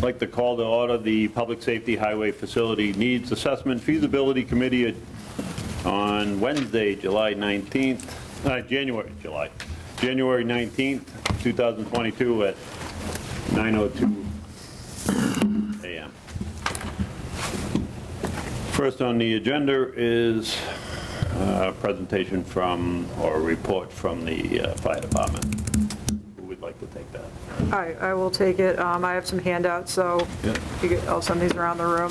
I'd like to call to order the Public Safety Highway Facility Needs Assessment Feasibility Committee on Wednesday, January 19th, 2022 at 9:02 a.m. First on the agenda is a presentation from, or a report from the fire department. Who would like to take that? I will take it. I have some handouts, so I'll send these around the room.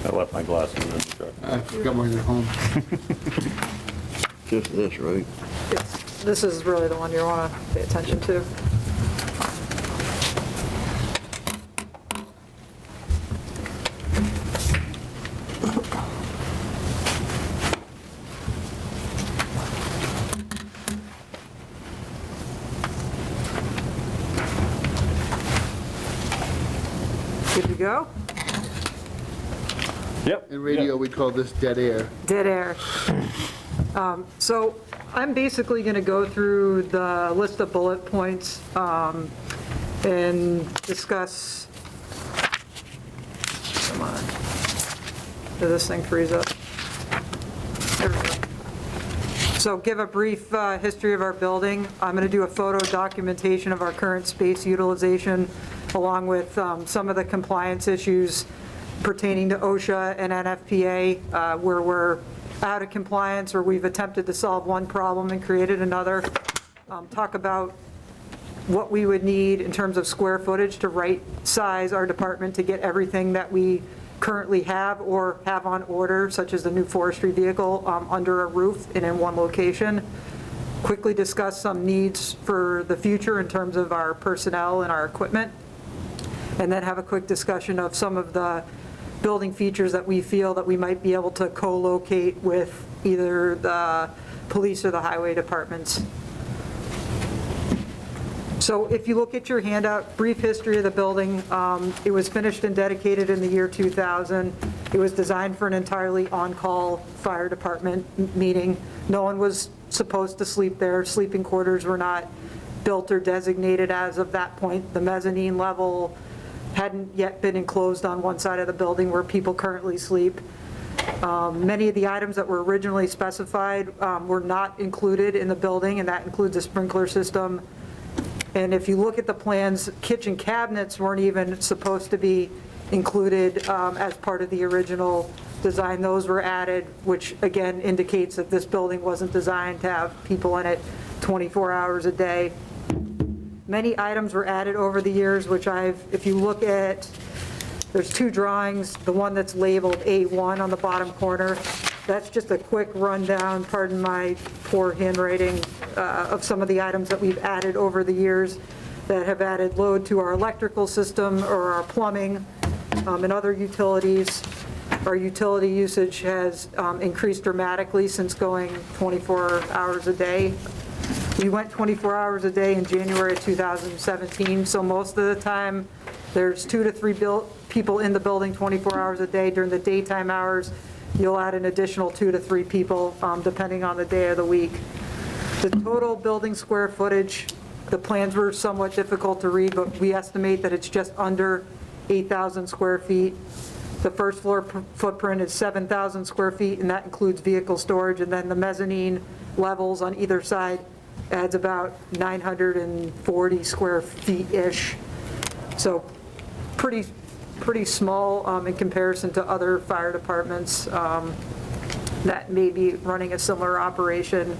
I left my glasses in the truck. I forgot mine at home. Just this, right? This is really the one you want to pay attention to. Good to go? Yep. In radio, we call this dead air. Dead air. So I'm basically going to go through the list of bullet points and discuss, come on, did this thing freeze up? There we go. So give a brief history of our building. I'm going to do a photo documentation of our current space utilization, along with some of the compliance issues pertaining to OSHA and NFPA, where we're out of compliance or we've attempted to solve one problem and created another. Talk about what we would need in terms of square footage to right size our department to get everything that we currently have or have on order, such as the new forestry vehicle, under a roof and in one location. Quickly discuss some needs for the future in terms of our personnel and our equipment. And then have a quick discussion of some of the building features that we feel that we might be able to co-locate with either the police or the highway departments. So if you look at your handout, brief history of the building, it was finished and dedicated in the year 2000. It was designed for an entirely on-call fire department meeting. No one was supposed to sleep there. Sleeping quarters were not built or designated as of that point. The mezzanine level hadn't yet been enclosed on one side of the building where people currently sleep. Many of the items that were originally specified were not included in the building, and that includes a sprinkler system. And if you look at the plans, kitchen cabinets weren't even supposed to be included as part of the original design. Those were added, which again indicates that this building wasn't designed to have people in it 24 hours a day. Many items were added over the years, which if you look at, there's two drawings, the one that's labeled A1 on the bottom corner, that's just a quick rundown, pardon my poor handwriting, of some of the items that we've added over the years that have added load to our electrical system or our plumbing and other utilities. Our utility usage has increased dramatically since going 24 hours a day. We went 24 hours a day in January of 2017, so most of the time, there's 2 to 3 people in the building 24 hours a day. During the daytime hours, you'll add an additional 2 to 3 people, depending on the day of the week. The total building square footage, the plans were somewhat difficult to read, but we estimate that it's just under 8,000 square feet. The first floor footprint is 7,000 square feet, and that includes vehicle storage, and then the mezzanine levels on either side adds about 940 square feet-ish. So pretty small in comparison to other fire departments that may be running a similar operation.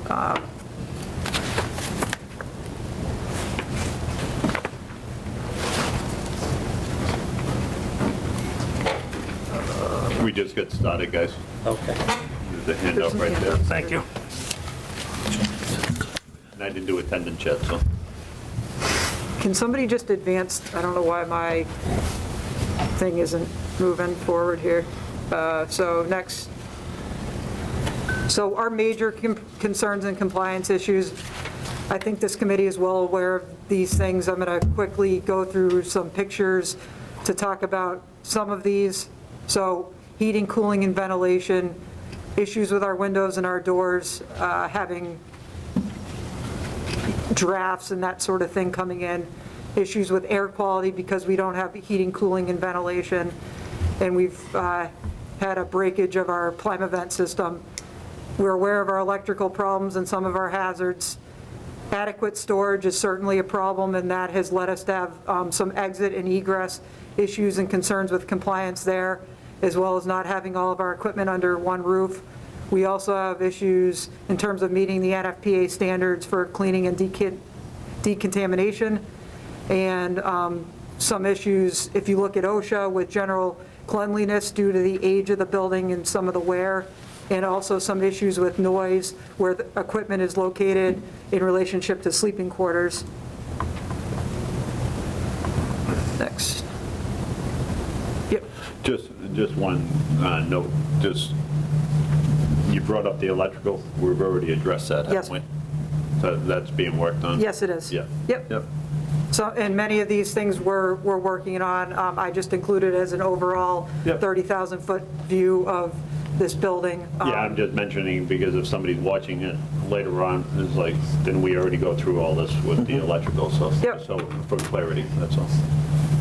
We just get started, guys. Okay. There's a handout right there. Thank you. And I didn't do attendance yet, so. Can somebody just advance, I don't know why my thing isn't moving forward here. So next. So our major concerns and compliance issues, I think this committee is well aware of these things. I'm going to quickly go through some pictures to talk about some of these. So heating, cooling, and ventilation, issues with our windows and our doors, having drafts and that sort of thing coming in, issues with air quality because we don't have heating, cooling, and ventilation, and we've had a breakage of our Plimavent system. We're aware of our electrical problems and some of our hazards. Adequate storage is certainly a problem, and that has led us to have some exit and egress issues and concerns with compliance there, as well as not having all of our equipment under one roof. We also have issues in terms of meeting the NFPA standards for cleaning and decontamination, and some issues, if you look at OSHA, with general cleanliness due to the age of the building and some of the wear, and also some issues with noise where the equipment is located in relationship to sleeping quarters. Next. Yep. Just one note, you brought up the electrical, we've already addressed that, Yes. haven't we? So that's being worked on? Yes, it is. Yeah. Yep. So, and many of these things we're working on. I just included as an overall Yep. 30,000-foot view of this building. Yeah, I'm just mentioning because if somebody's watching it later on, it's like, didn't we already go through all this with the electrical? So, Yep. so for clarity, that's all.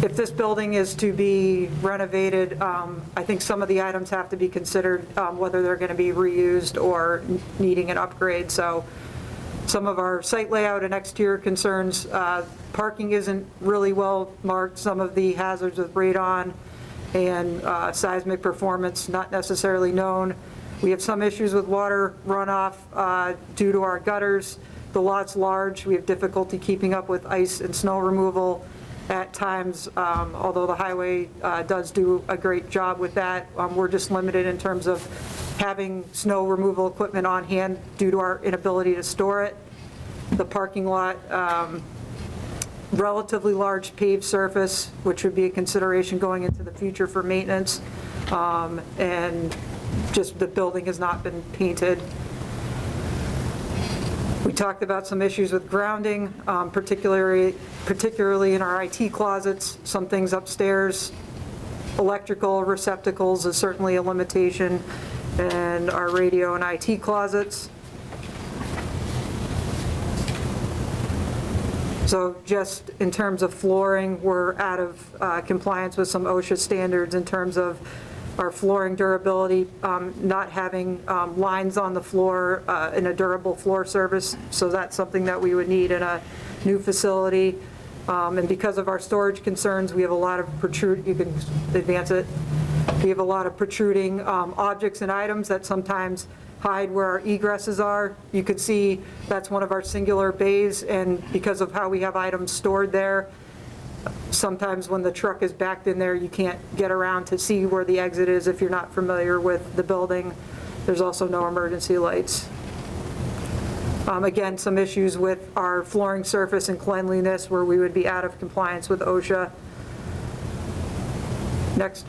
If this building is to be renovated, I think some of the items have to be considered, whether they're going to be reused or needing an upgrade. So some of our site layout and exterior concerns, parking isn't really well marked. Some of the hazards with radon and seismic performance not necessarily known. We have some issues with water runoff due to our gutters. The lot's large. We have difficulty keeping up with ice and snow removal at times, although the highway does do a great job with that. We're just limited in terms of having snow removal equipment on hand due to our inability to store it. The parking lot, relatively large paved surface, which would be a consideration going into the future for maintenance, and just the building has not been painted. We talked about some issues with grounding, particularly in our IT closets, some things upstairs. Electrical receptacles is certainly a limitation, and our radio and IT closets. So just in terms of flooring, we're out of compliance with some OSHA standards in terms of our flooring durability, not having lines on the floor in a durable floor surface. So that's something that we would need in a new facility. And because of our storage concerns, we have a lot of you can advance it. We have a lot of protruding objects and items that sometimes hide where our egresses are. You could see that's one of our singular bays, and because of how we have items stored there, sometimes when the truck is backed in there, you can't get around to see where the exit is if you're not familiar with the building. There's also no emergency lights. Again, some issues with our flooring surface and cleanliness where we would be out of compliance with OSHA. Next.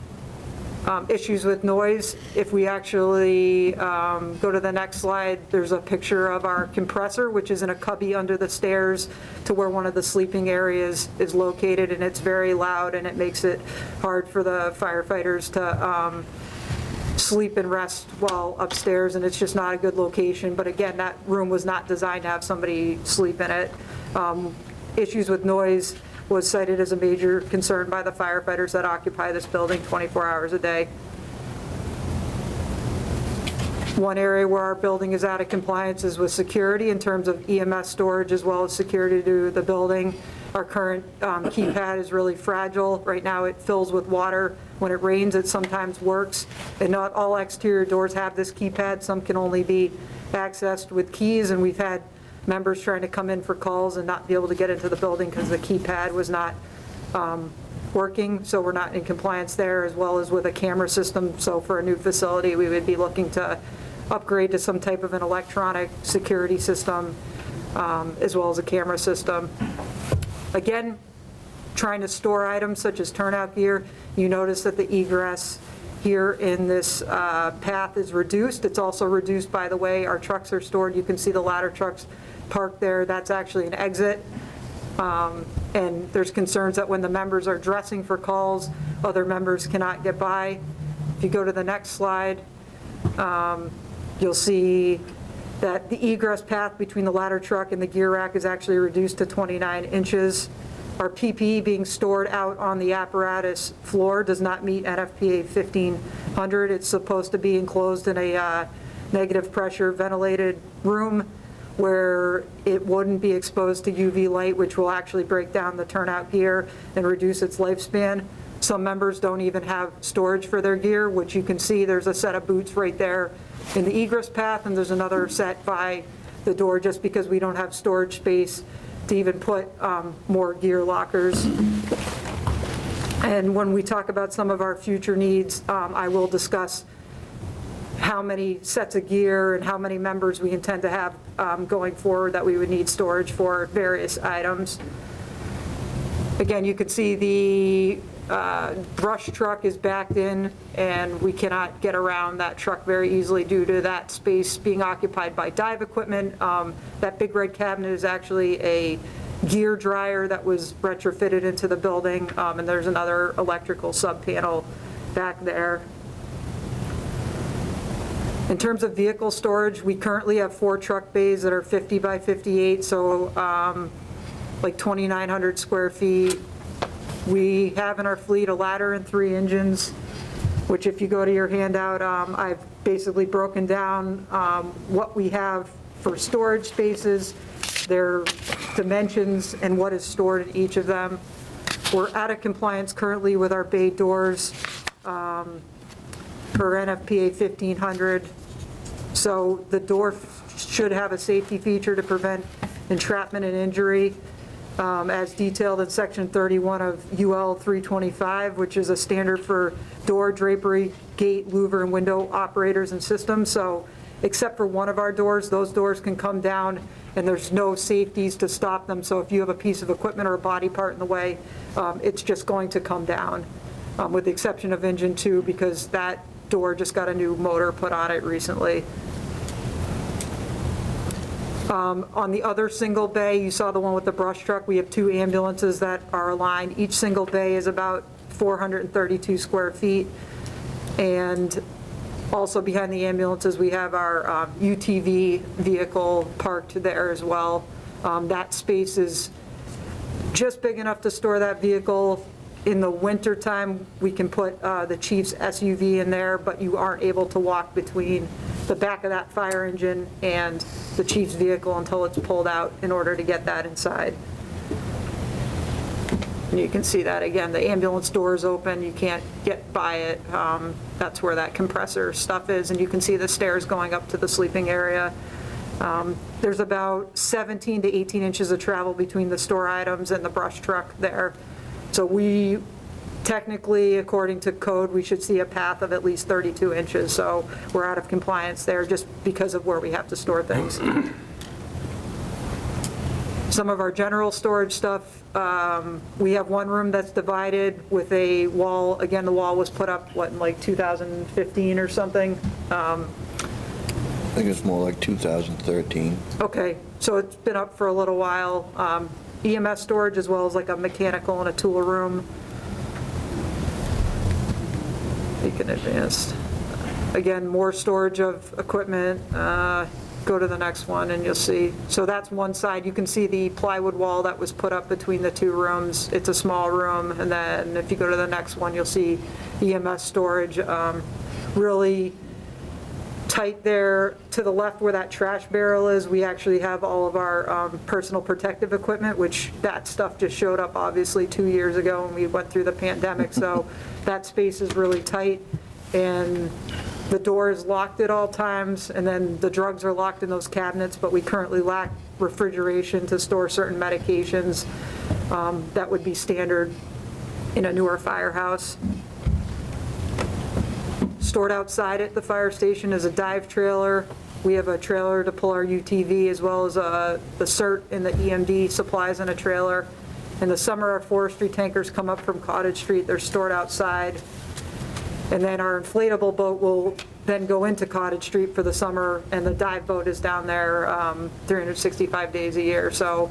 Issues with noise. If we actually go to the next slide, there's a picture of our compressor, which is in a cubby under the stairs to where one of the sleeping areas is located, and it's very loud, and it makes it hard for the firefighters to sleep and rest while upstairs, and it's just not a good location. But again, that room was not designed to have somebody sleep in it. Issues with noise was cited as a major concern by the firefighters that occupy this building 24 hours a day. One area where our building is out of compliance is with security in terms of EMS storage as well as security to the building. Our current keypad is really fragile. Right now it fills with water. When it rains, it sometimes works. And not all exterior doors have this keypad. Some can only be accessed with keys, and we've had members trying to come in for calls and not be able to get into the building because the keypad was not working, so we're not in compliance there, as well as with a camera system. So for a new facility, we would be looking to upgrade to some type of an electronic security system, as well as a camera system. Again, trying to store items such as turnout gear. You notice that the egress here in this path is reduced. It's also reduced by the way our trucks are stored. You can see the ladder trucks parked there. That's actually an exit. And there's concerns that when the members are dressing for calls, other members cannot get by. If you go to the next slide, you'll see that the egress path between the ladder truck and the gear rack is actually reduced to 29 inches. Our PPE being stored out on the apparatus floor does not meet NFPA 1500. It's supposed to be enclosed in a negative pressure ventilated room where it wouldn't be exposed to UV light, which will actually break down the turnout gear and reduce its lifespan. Some members don't even have storage for their gear, which you can see there's a set of boots right there in the egress path, and there's another set by the door just because we don't have storage space to even put more gear lockers. And when we talk about some of our future needs, I will discuss how many sets of gear and how many members we intend to have going forward that we would need storage for various items. Again, you can see the brush truck is backed in, and we cannot get around that truck very easily due to that space being occupied by dive equipment. That big red cabinet is actually a gear dryer that was retrofitted into the building, and there's another electrical sub-panel back there. In terms of vehicle storage, we currently have 4 truck bays that are 50 by 58, so like 2,900 square feet. We have in our fleet a ladder and 3 engines, which if you go to your handout, I've basically broken down what we have for storage spaces, their dimensions, and what is stored in each of them. We're out of compliance currently with our bay doors per NFPA 1500. So the door should have a safety feature to prevent entrapment and injury, as detailed in section 31 of UL 325, which is a standard for door, drapery, gate, louver, and window operators and systems. So except for one of our doors, those doors can come down and there's no safeties to stop them. So if you have a piece of equipment or a body part in the way, it's just going to come down, with the exception of engine 2, because that door just got a new motor put on it recently. On the other single bay, you saw the one with the brush truck. We have 2 ambulances that are aligned. Each single bay is about 432 square feet. And also behind the ambulances, we have our UTV vehicle parked there as well. That space is just big enough to store that vehicle. In the winter time, we can put the chief's SUV in there, but you aren't able to walk between the back of that fire engine and the chief's vehicle until it's pulled out in order to get that inside. And you can see that again, the ambulance door is open, you can't get by it. That's where that compressor stuff is, and you can see the stairs going up to the sleeping area. There's about 17 to 18 inches of travel between the store items and the brush truck there. So we technically, according to code, we should see a path of at least 32 inches. So we're out of compliance there just because of where we have to store things. Some of our general storage stuff, we have one room that's divided with a wall. Again, the wall was put up, what, in like 2015 or something? I think it's more like 2013. Okay, so it's been up for a little while. EMS storage as well as like a mechanical and a tool room. Beacon Advanced. Again, more storage of equipment. Go to the next one and you'll see. So that's one side. You can see the plywood wall that was put up between the 2 rooms. It's a small room. And then if you go to the next one, you'll see EMS storage. Really tight there. To the left where that trash barrel is, we actually have all of our personal protective equipment, which that stuff just showed up obviously 2 years ago when we went through the pandemic. So that space is really tight, and the door is locked at all times, and then the drugs are locked in those cabinets, but we currently lack refrigeration to store certain medications that would be standard in a newer firehouse. Stored outside at the fire station is a dive trailer. We have a trailer to pull our UTV, as well as the CERT and the EMD supplies in a trailer. In the summer, our forestry tankers come up from Cottage Street. They're stored outside. And then our inflatable boat will then go into Cottage Street for the summer, and the dive boat is down there 365 days a year. So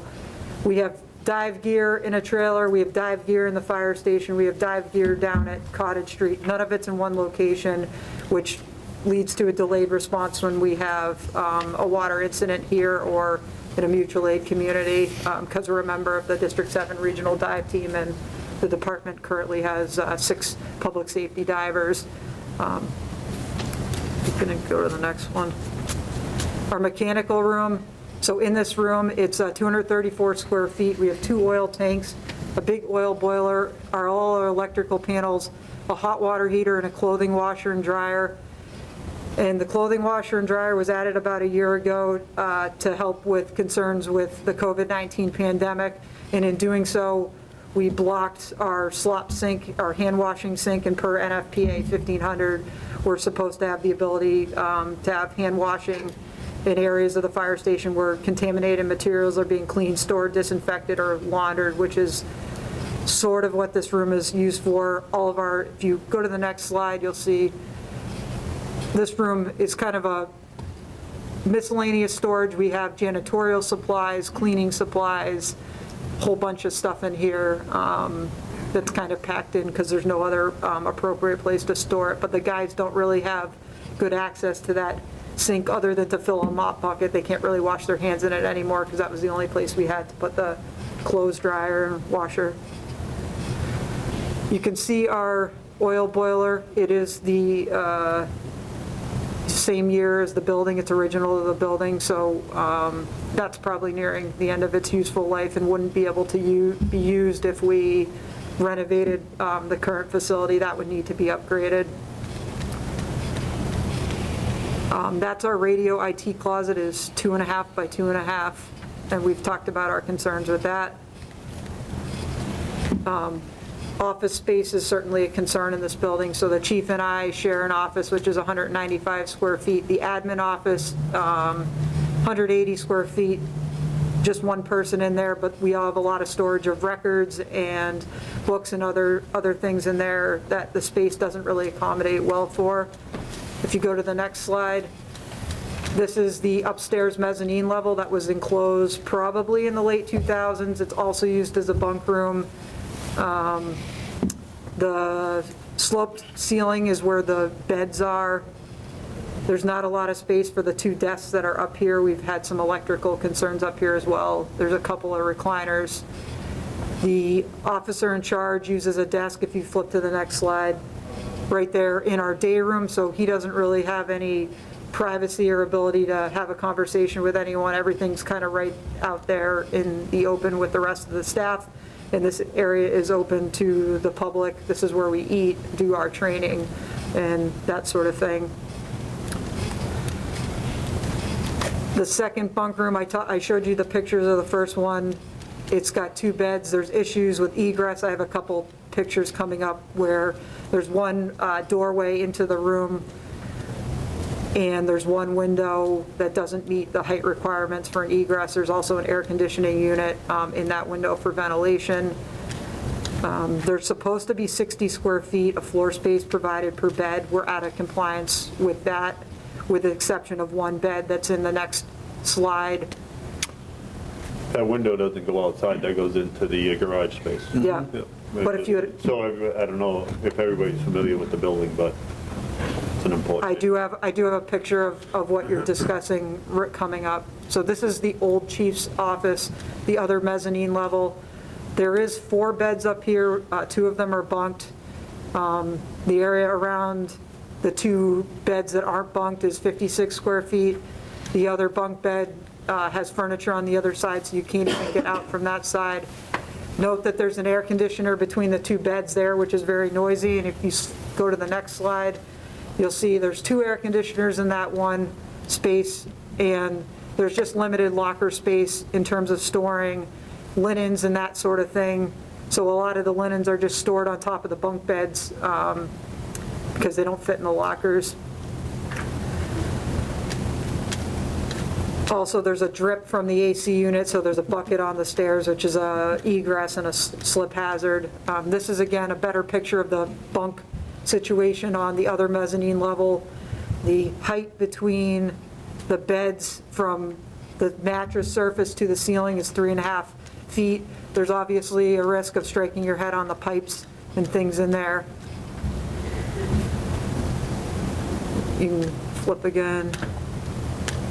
we have dive gear in a trailer, we have dive gear in the fire station, we have dive gear down at Cottage Street. None of it's in one location, which leads to a delayed response when we have a water incident here or in a mutual aid community, because we're a member of the District 7 Regional Dive Team, and the department currently has 6 public safety divers. I'm going to go to the next one. Our mechanical room. So in this room, it's 234 square feet. We have 2 oil tanks, a big oil boiler, all our electrical panels, a hot water heater, and a clothing washer and dryer. And the clothing washer and dryer was added about a year ago to help with concerns with the COVID-19 pandemic. And in doing so, we blocked our slop sink, our hand washing sink, and per NFPA 1500, we're supposed to have the ability to have hand washing in areas of the fire station where contaminated materials are being cleaned, stored, disinfected, or laundered, which is sort of what this room is used for. All of our, if you go to the next slide, you'll see this room is kind of a miscellaneous storage. We have janitorial supplies, cleaning supplies, a whole bunch of stuff in here that's kind of packed in because there's no other appropriate place to store it. But the guys don't really have good access to that sink other than to fill a mop bucket. They can't really wash their hands in it anymore because that was the only place we had to put the clothes dryer and washer. You can see our oil boiler. It is the same year as the building. It's original to the building, so that's probably nearing the end of its useful life and wouldn't be able to be used if we renovated the current facility. That would need to be upgraded. That's our radio IT closet, is 2.5 by 2.5, and we've talked about our concerns with that. Office space is certainly a concern in this building, so the chief and I share an office which is 195 square feet. The admin office, 180 square feet, just one person in there, but we all have a lot of storage of records and books and other things in there that the space doesn't really accommodate well for. If you go to the next slide, this is the upstairs mezzanine level that was enclosed probably in the late 2000s. It's also used as a bunk room. The sloped ceiling is where the beds are. There's not a lot of space for the 2 desks that are up here. We've had some electrical concerns up here as well. There's a couple of recliners. The officer in charge uses a desk, if you flip to the next slide, right there in our day room, so he doesn't really have any privacy or ability to have a conversation with anyone. Everything's kind of right out there in the open with the rest of the staff, and this area is open to the public. This is where we eat, do our training, and that sort of thing. The second bunk room, I showed you the pictures of the first one. It's got 2 beds. There's issues with egress. I have a couple pictures coming up where there's one doorway into the room, and there's one window that doesn't meet the height requirements for an egress. There's also an air conditioning unit in that window for ventilation. There's supposed to be 60 square feet of floor space provided per bed. We're out of compliance with that, with the exception of one bed that's in the next slide. That window doesn't go outside, that goes into the garage space. Yeah. But if you had, So I don't know if everybody's familiar with the building, but it's an important. I do have a picture of what you're discussing coming up. So this is the old chief's office, the other mezzanine level. There is 4 beds up here, 2 of them are bunked. The area around the 2 beds that aren't bunked is 56 square feet. The other bunk bed has furniture on the other side, so you can't even get out from that side. Note that there's an air conditioner between the 2 beds there, which is very noisy, and if you go to the next slide, you'll see there's 2 air conditioners in that one space, and there's just limited locker space in terms of storing linens and that sort of thing. So a lot of the linens are just stored on top of the bunk beds because they don't fit in the lockers. Also, there's a drip from the AC unit, so there's a bucket on the stairs, which is a egress and a slip hazard. This is, again, a better picture of the bunk situation on the other mezzanine level. The height between the beds from the mattress surface to the ceiling is 3.5 feet. There's obviously a risk of striking your head on the pipes and things in there. You can flip again.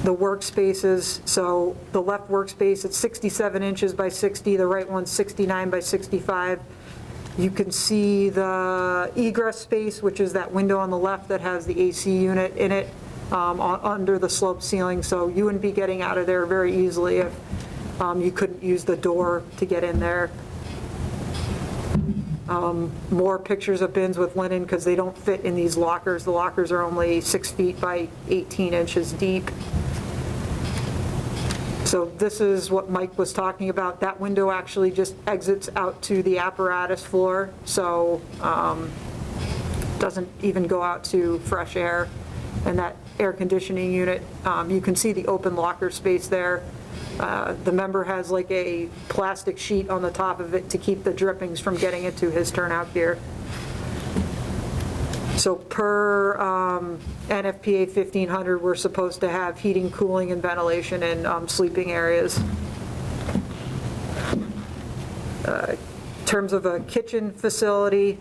The workspaces, so the left workspace, it's 67 inches by 60, the right one's 69 by 65. You can see the egress space, which is that window on the left that has the AC unit in it, under the sloped ceiling, so you wouldn't be getting out of there very easily if you couldn't use the door to get in there. More pictures of bins with linen because they don't fit in these lockers. The lockers are only 6 feet by 18 inches deep. So this is what Mike was talking about. That window actually just exits out to the apparatus floor, so doesn't even go out to fresh air. And that air conditioning unit, you can see the open locker space there. The member has like a plastic sheet on the top of it to keep the drippings from getting into his turnout gear. So per NFPA 1500, we're supposed to have heating, cooling, and ventilation in sleeping areas. In terms of a kitchen facility,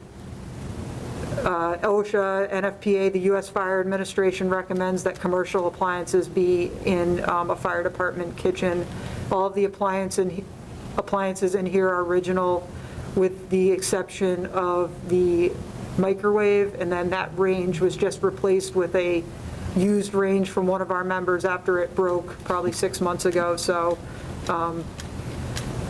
OSHA, NFPA, the U.S. Fire Administration recommends that commercial appliances be in a fire department kitchen. All of the appliances in here are original, with the exception of the microwave, and then that range was just replaced with a used range from one of our members after it broke probably 6 months ago. So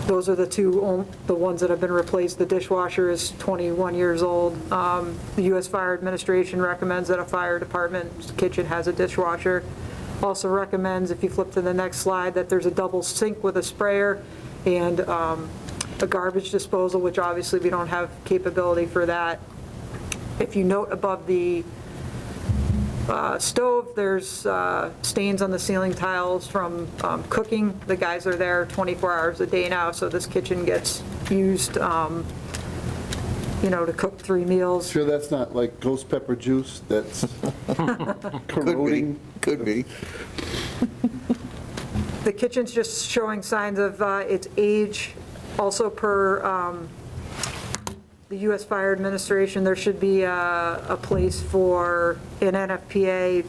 those are the ones that have been replaced. The dishwasher is 21 years old. The U.S. Fire Administration recommends that a fire department kitchen has a dishwasher. Also recommends, if you flip to the next slide, that there's a double sink with a sprayer and a garbage disposal, which obviously we don't have capability for that. If you note above the stove, there's stains on the ceiling tiles from cooking. The guys are there 24 hours a day now, so this kitchen gets used, to cook 3 meals. Sure that's not like ghost pepper juice that's corroding? Could be. The kitchen's just showing signs of its age. Also per the U.S. Fire Administration, there should be a place for an NFPA.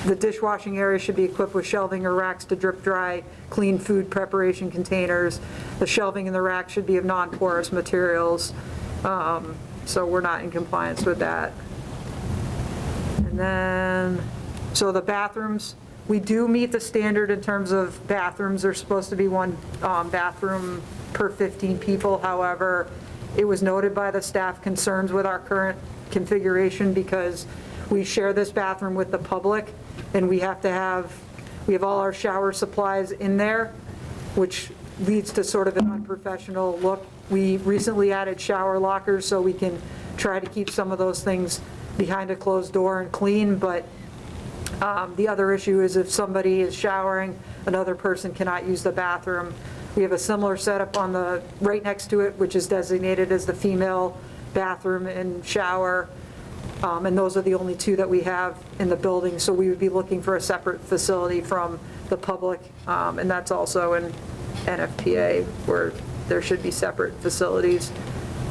The dishwashing area should be equipped with shelving or racks to drip dry clean food preparation containers. The shelving in the rack should be of non-porous materials, so we're not in compliance with that. And then, so the bathrooms, we do meet the standard in terms of bathrooms. There's supposed to be 1 bathroom per 15 people. However, it was noted by the staff concerns with our current configuration because we share this bathroom with the public, and we have all our shower supplies in there, which leads to sort of an unprofessional look. We recently added shower lockers so we can try to keep some of those things behind a closed door and clean, but the other issue is if somebody is showering, another person cannot use the bathroom. We have a similar setup on the right next to it, which is designated as the female bathroom and shower, and those are the only 2 that we have in the building, so we would be looking for a separate facility from the public, and that's also in NFPA, where there should be separate facilities.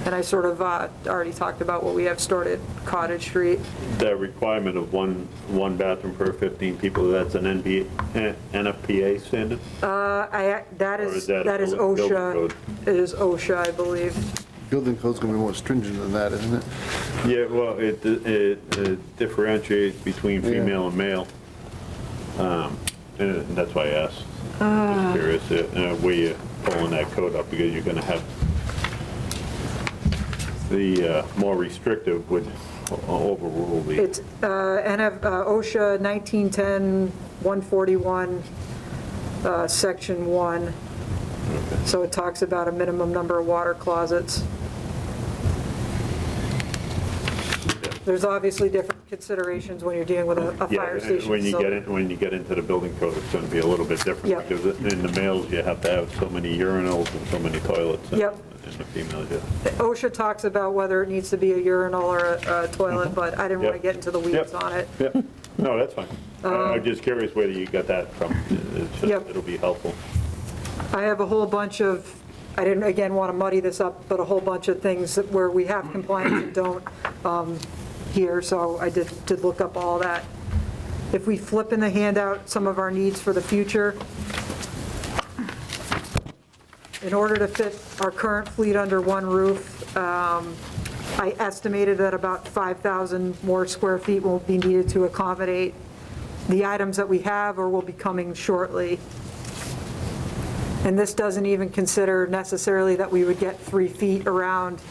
And I sort of already talked about what we have stored at Cottage Street. The requirement of one bathroom per 15 people, that's an NFPA standard? That Or is is that a building OSHA. code? It is OSHA, I believe. Building code's gonna be more stringent than that, isn't it? Yeah, well, it differentiates between female and male. And that's why I asked. Just curious where you're pulling that code up, because you're gonna have the more restrictive would overrule the. It's OSHA 1910-141, Section 1. So it talks about a minimum number of water closets. there's obviously different considerations when you're dealing with a Yeah, fire station. when you so- get into the building code, it's going to be a little bit different. Yep. Because in the males, you have to have so many urinals and so many toilets. And Yep. in the females, yeah. OSHA talks about whether it needs to be a urinal or a toilet, but I didn't want to Yep. get into the weeds Yep. on it. Yep. No, that's fine. I'm just curious whether you got that from, it's just, Yep. it'll be helpful. I have a whole bunch of, I didn't, again, want to muddy this up, but a whole bunch of things that where we have compliance and don't here, so I did look up all that. If we flip in the handout some of our needs for the future, in order to fit our current fleet under one roof, I estimated that about 5,000 more square feet will be needed to accommodate the items that we have or will be coming shortly. And this doesn't even consider necessarily that we would get 3 feet around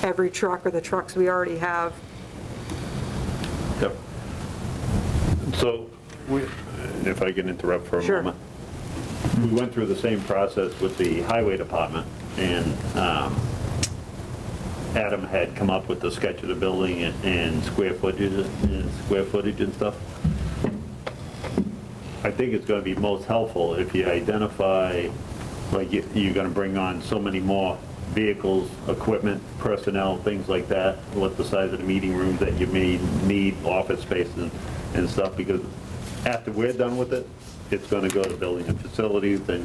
every truck or the trucks we already have. Yep. So, if I can interrupt for a Sure. moment. We went through the same process with the highway department, and Adam had come up with the sketch of the building and square footage and stuff. I think it's going to be most helpful if you identify, like, you're going to bring on so many more vehicles, equipment, personnel, things like that, what the size of the meeting rooms that you may need, office space and stuff, because after we're done with it, it's going to go to building and facilities, then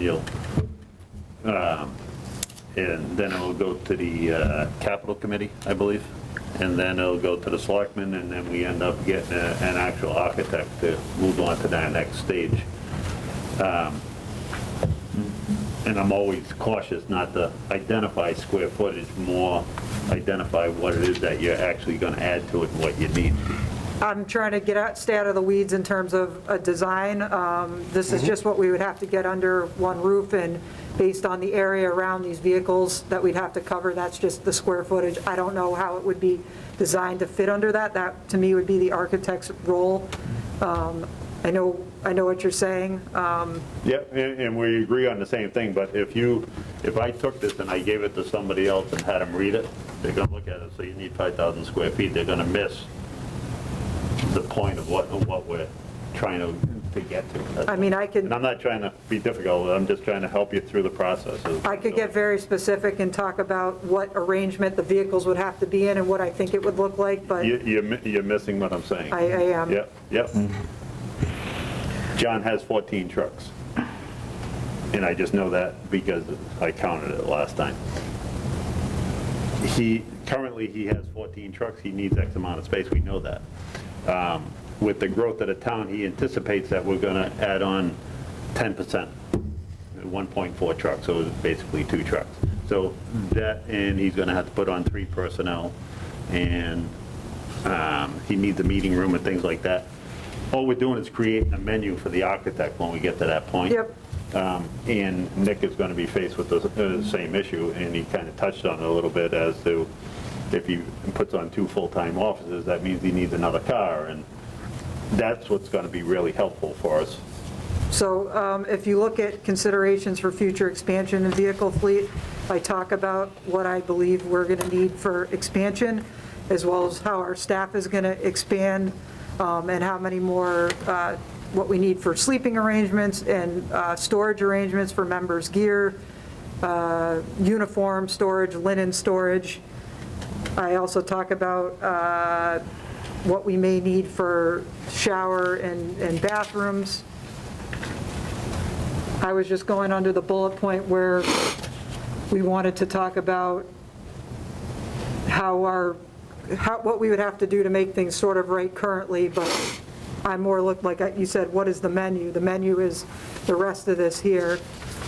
and then it'll go to the capital committee, I believe, and then it'll go to the selectmen, and then we end up getting an actual architect to move on to that next stage. And I'm always cautious not to identify square footage, more identify what it is that you're actually going to add to it and what you need. I'm trying to stay out of the weeds in terms of a design. This is just what we would have to get under one roof, and based on the area around these vehicles that we'd have to cover, that's just the square footage. I don't know how it would be designed to fit under that. That, to me, would be the architect's role. I know what you're saying. Yeah, and we agree on the same thing, but if I took this and I gave it to somebody else and had them read it, they're going to look at it, so you need 5,000 square feet, they're going to miss the point of what we're trying to get to. I mean, I could. And I'm not trying to be difficult, I'm just trying to help you through the process. I could get very specific and talk about what arrangement the vehicles would have to be in and what I think it would look like, but You're missing what I'm saying. I am. Yep. John has 14 trucks. And I just know that because I counted it last time. Currently, he has 14 trucks, he needs X amount of space, we know that. With the growth of the town, he anticipates that we're gonna add on 10%, 1.4 trucks, so it's basically 2 trucks. So that, and he's gonna have to put on 3 personnel, and he needs a meeting room and things like that. All we're doing is creating a menu for the architect when we get to that point. Yep. And Nick is going to be faced with the same issue, and he kind of touched on it a little bit as to if he puts on 2 full-time offices, that means he needs another car, and that's what's going to be really helpful for us. So if you look at considerations for future expansion in vehicle fleet, I talk about what I believe we're going to need for expansion, as well as how our staff is going to expand, and how many more, what we need for sleeping arrangements and storage arrangements for members' gear, uniform storage, linen storage. I also talk about what we may need for shower and bathrooms. I was just going under the bullet point where we wanted to talk about what we would have to do to make things sort of right currently, but I more look like you said, what is the menu? The menu is the rest of this here.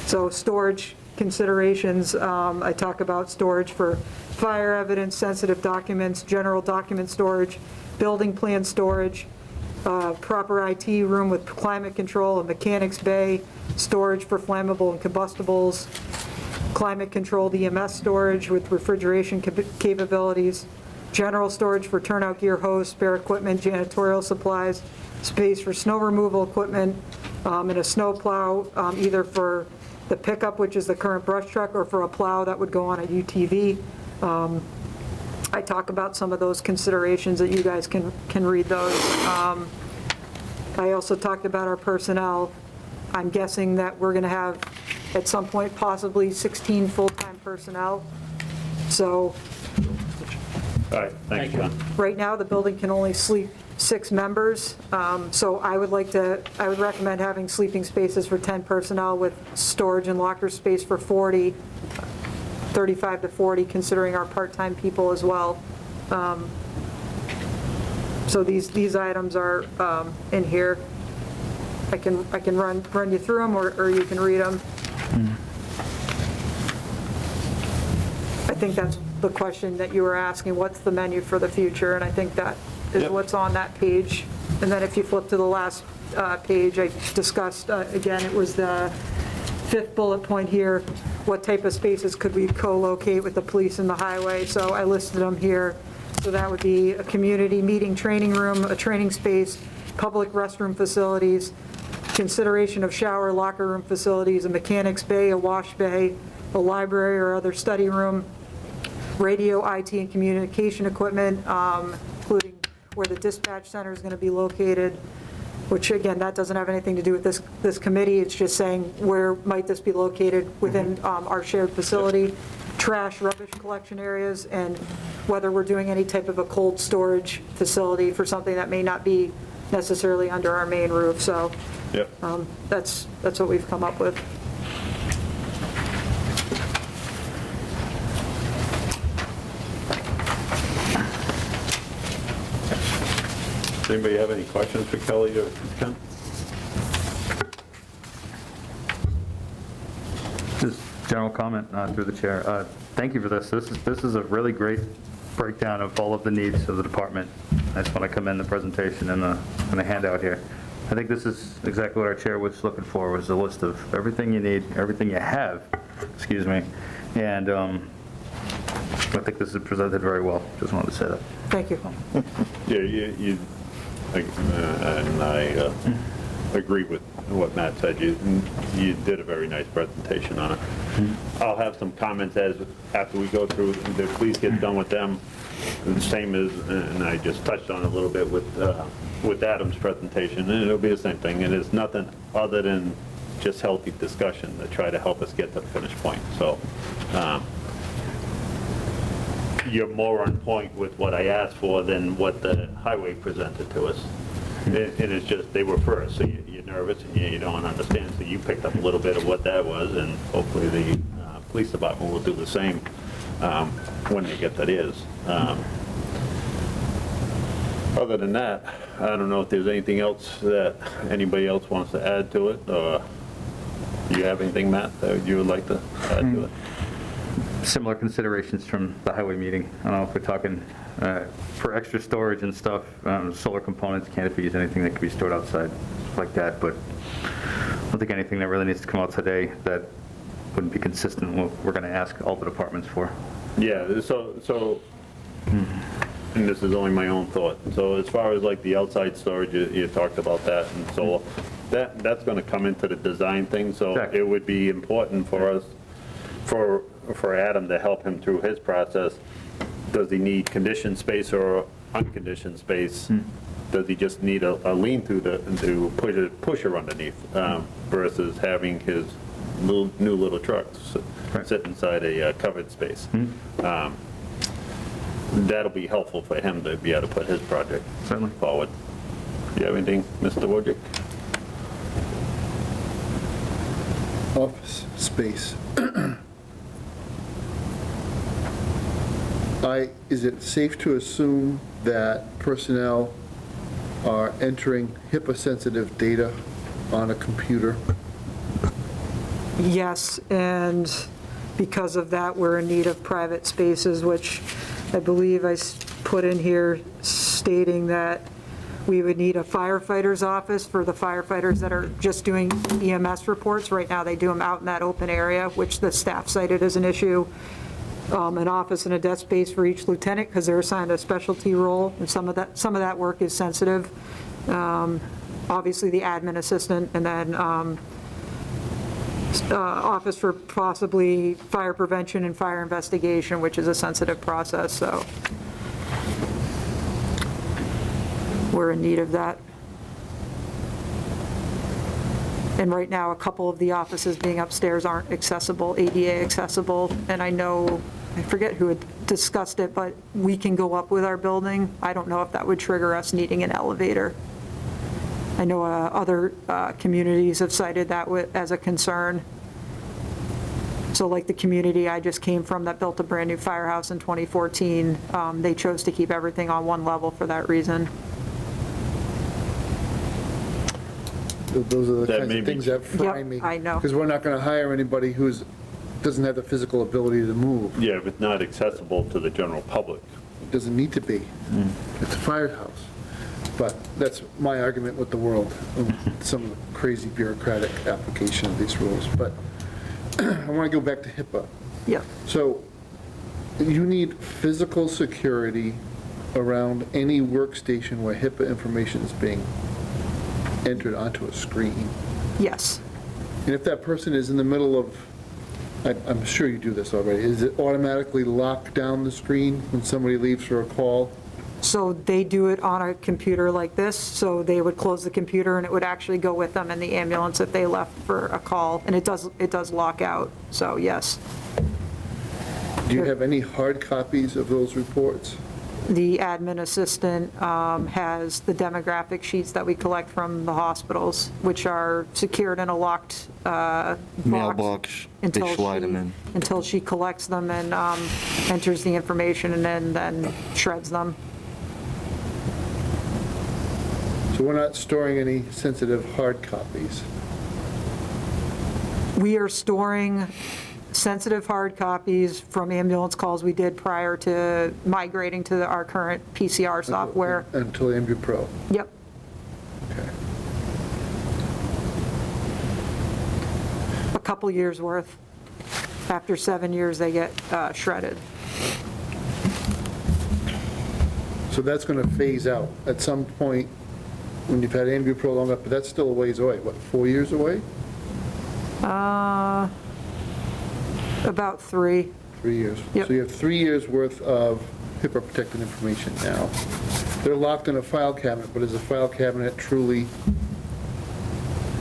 So storage considerations, I talk about storage for fire evidence, sensitive documents, general document storage, building plan storage, proper IT room with climate control, a mechanics bay, storage for flammable and combustibles, climate controlled EMS storage with refrigeration capabilities, general storage for turnout gear, hose, spare equipment, janitorial supplies, space for snow removal equipment, and a snow plow, either for the pickup, which is the current brush truck, or for a plow that would go on a UTV. I talk about some of those considerations that you guys can read those. I also talked about our personnel. I'm guessing that we're going to have, at some point, possibly 16 full-time personnel. So All right, thanks, John. right now, the building can only sleep 6 members. So I would recommend having sleeping spaces for 10 personnel with storage and locker space for 40, 35 to 40, considering our part-time people as well. So these items are in here. I can run you through them, or you can read them. I think that's the question that you were asking, what's the menu for the future? And I think that is Yep. what's on that page. And then if you flip to the last page, I discussed, again, it was the 5th bullet point here, what type of spaces could we co-locate with the police and the highway? So I listed them here. So that would be a community meeting training room, a training space, public restroom facilities, consideration of shower, locker room facilities, a mechanics bay, a wash bay, a library or other study room, radio, IT, and communication equipment, including where the dispatch center is going to be located, which, again, that doesn't have anything to do with this committee. It's just saying where might this be located within our shared facility, trash, rubbish collection areas, and whether we're doing any type of a cold storage facility for something that may not be necessarily under our main roof. So Yep. that's what we've come up with. Does anybody have any questions for Kelly or Ken? Just general comment through the chair. Thank you for this. This is a really great breakdown of all of the needs of the department. I just want to commend the presentation and the handout here. I think this is exactly what our chair was looking for, was a list of everything you need, everything you have, excuse me, and I think this is presented very well. Just wanted to say that. Thank you. Yeah, and I agree with what Matt said. You did a very nice presentation on it. I'll have some comments after we go through, please get done with them. The same as, and I just touched on it a little bit with Adam's presentation, and it'll be the same thing. It is nothing other than just healthy discussion to try to help us get to the finish point. So you're more on point with what I asked for than what the highway presented to us. And it's just, they were first, so you're nervous and you don't understand, so you picked up a little bit of what that was, and hopefully the police department will do the same when they get that is. Other than that, I don't know if there's anything else that anybody else wants to add to it, or do you have anything, Matt, that you would like to add to it? Similar considerations from the highway meeting. I don't know if we're talking for extra storage and stuff, solar components, canopies, anything that could be stored outside like that, but I don't think anything that really needs to come out today that wouldn't be consistent with what we're going to ask all the departments for. Yeah, so, and this is only my own thought, so as far as like the outside storage, you talked about that, and so that's going to come into the design thing, so Exactly. it would be important for us, for Adam to help him through his process. Does he need conditioned space or unconditioned space? Does he just need a lean-to to push her underneath versus having his new little trucks sit inside a covered space? That'll be helpful for him to be able to put his project Certainly. forward. Do you have anything, Mr. Wojcik? Office space. Is it safe to assume that personnel are entering HIPAA-sensitive data on a computer? Yes, and because of that, we're in need of private spaces, which I believe I put in here stating that we would need a firefighter's office for the firefighters that are just doing EMS reports. Right now, they do them out in that open area, which the staff cited as an issue. An office and a desk space for each lieutenant, because they're assigned a specialty role, and some of that work is sensitive. Obviously, the admin assistant, and then office for possibly fire prevention and fire investigation, which is a sensitive process, so we're in need of that. And right now, a couple of the offices being upstairs aren't accessible, ADA accessible, and I know, I forget who had discussed it, but we can go up with our building. I don't know if that would trigger us needing an elevator. I know other communities have cited that as a concern. So like the community I just came from that built a brand-new firehouse in 2014, they chose to keep everything on one level for that reason. Those are the That kinds may of be- things that fry Yep, me. I know. Because we're not going to hire anybody doesn't have the physical ability to move. Yeah, if it's not accessible to the general public. It doesn't need to be. It's a firehouse. But that's my argument with the world, some of the crazy bureaucratic application of these rules. But I want to go back to HIPAA. Yep. So you need physical security around any workstation where HIPAA information is being entered onto a screen. Yes. And if that person is in the middle of, I'm sure you do this already, is it automatically lock down the screen when somebody leaves for a call? So they do it on a computer like this, so they would close the computer and it would actually go with them in the ambulance if they left for a call, and it does lock out, so yes. Do you have any hard copies of those reports? The admin assistant has the demographic sheets that we collect from the hospitals, which are secured in a locked box. Mailbox, they until slide them she- in. Until she collects them and enters the information and then shreds them. So we're not storing any sensitive hard copies. We are storing sensitive hard copies from ambulance calls we did prior to migrating to our current PCR software. Until Ambue Pro. Yep. Okay. A couple years worth. After 7 years, they get shredded. So that's going to phase out at some point when you've had Ambue Pro long enough, but that's still a ways away. What, 4 years away? About 3. 3 years. Yep. So you have 3 years' worth of HIPAA-protected information now. They're locked in a file cabinet, but is a file cabinet truly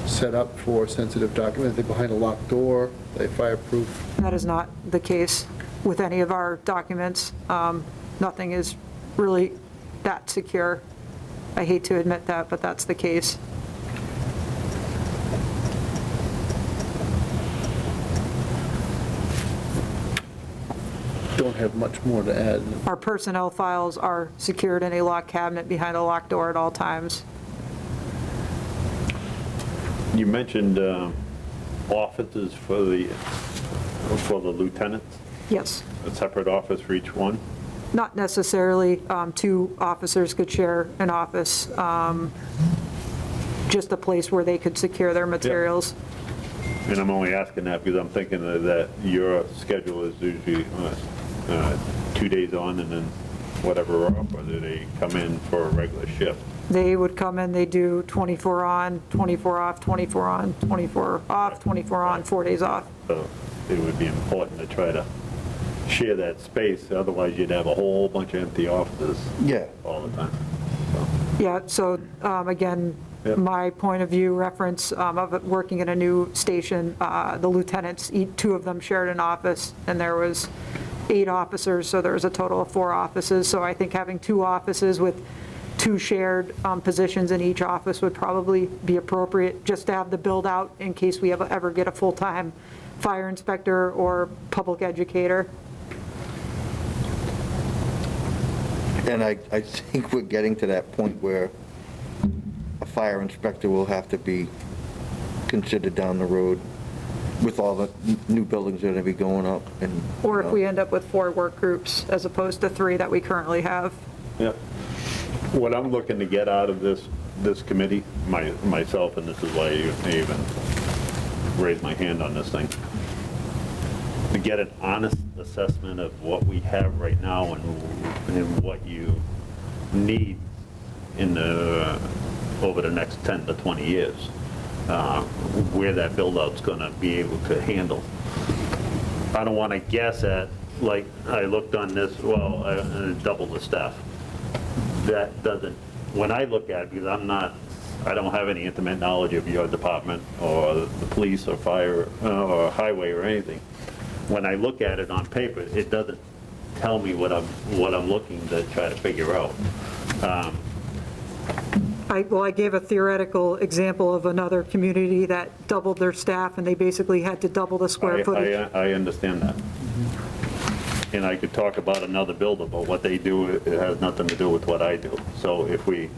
set up for sensitive documents? Are they behind a locked door? Are they fireproof? That is not the case with any of our documents. Nothing is really that secure. I hate to admit that, but that's the case. Don't have much more to add. Our personnel files are secured in a locked cabinet behind a locked door at all times. You mentioned offices for the lieutenants, Yes. a separate office for each one? Not necessarily. 2 officers could share an office, just a place where they could secure their materials. And I'm only asking that because I'm thinking that your schedule is usually 2 days on and then whatever off, or do they come in for a regular shift? They would come in, they do 24 on, 24 off, 24 on, 24 off, 24 on, 4 days off. So it would be important to try to share that space, otherwise you'd have a whole bunch of empty offices Yeah. all the time. Yeah, so again, Yep. my point of view reference of it working in a new station, the lieutenants, 2 of them shared an office, and there was 8 officers, so there was a total of 4 offices. So I think having 2 offices with 2 shared positions in each office would probably be appropriate, just to have the build out in case we ever get a full-time fire inspector or public educator. And I think we're getting to that point where a fire inspector will have to be considered down the road with all the new buildings that are going to be going up. And Or if we end up with 4 work groups as opposed to 3 that we currently have. Yeah. What I'm looking to get out of this committee, myself, and this is why I even raised my hand on this thing, to get an honest assessment of what we have right now and what you need over the next 10 to 20 years. where that build-out's gonna be able to handle. I don't wanna guess at, like, I looked on this, well, double the staff. That doesn't, when I look at it, because I don't have any intimate knowledge of your department, or the police, or fire, or highway, or anything. When I look at it on paper, it doesn't tell me what I'm looking to try to figure out. I gave a theoretical example of another community that doubled their staff, and they basically had to double the square footage. I understand that. And I could talk about another builder, but what they do, it has nothing to do with what I do. So if we,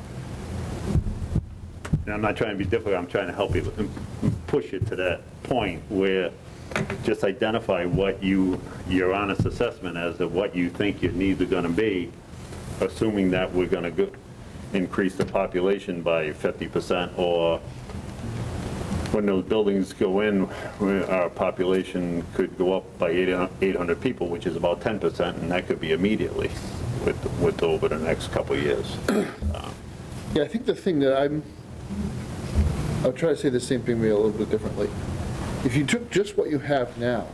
and I'm not trying to be difficult, I'm trying to help you, push it to that point where just identify what your honest assessment as to what you think your needs are gonna be, assuming that we're gonna increase the population by 50%, or when those buildings go in, our population could go up by 800 people, which is about 10%, and that could be immediately with over the next couple of years. Yeah, I think the thing that I'll try to say the same thing maybe a little bit differently. If you took just what you have now,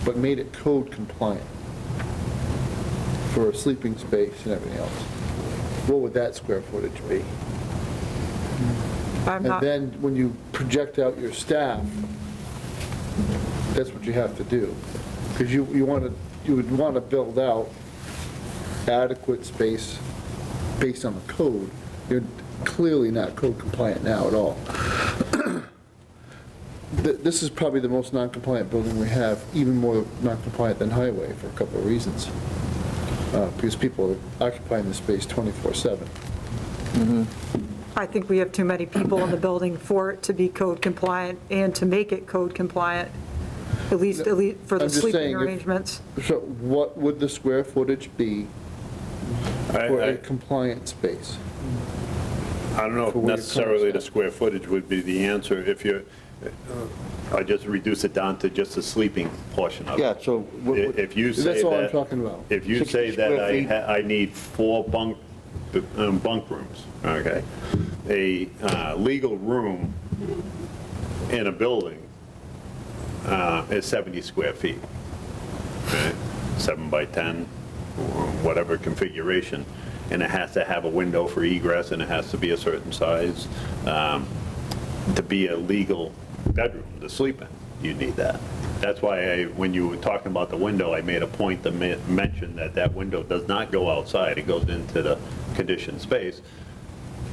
but made it code compliant for a sleeping space and everything else, what would that square footage be? I'm And not, then when you project out your staff, that's what you have to do. Because you would want to build out adequate space based on the code. You're clearly not code compliant now at all. This is probably the most non-compliant building we have, even more non-compliant than Highway for a couple of reasons. Because people are occupying the space 24/7. I think we have too many people in the building for it to be code compliant and to make it code compliant, at least for the I'm just sleeping saying, if- arrangements. So what would the square footage be for a I compliant space? don't know if For where you're necessarily coming the from. square footage would be the answer if I just reduce it down to just the sleeping portion of it. Yeah, so If you say That's all I'm that, talking about. if you 60 say that square feet. I need 4 bunk rooms, okay? A legal room in a building is 70 square feet, okay? 7 by 10, or whatever configuration, and it has to have a window for egress, and it has to be a certain size. To be a legal bedroom to sleep in, you need that. That's why when you were talking about the window, I made a point to mention that window does not go outside, it goes into the conditioned space,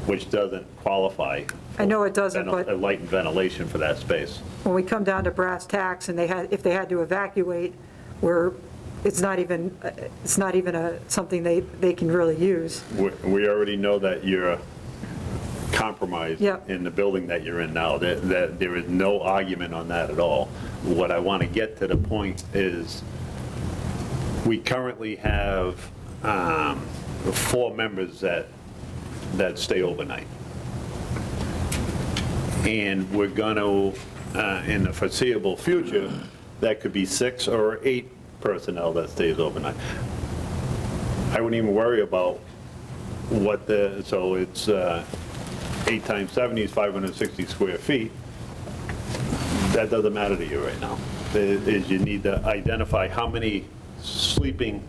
which doesn't qualify. I know it doesn't, for but- light and ventilation for that space. When we come down to brass tacks and if they had to evacuate, it's not even something they can really use. We already know that you're compromised Yep. in the building that you're in now, that there is no argument on that at all. What I want to get to the point is, we currently have 4 members that stay overnight. And we're going to, in the foreseeable future, that could be 6 or 8 personnel that stays overnight. I wouldn't even worry about so it's 8 times 70 is 560 square feet. That doesn't matter to you right now. Is you need to identify how many sleeping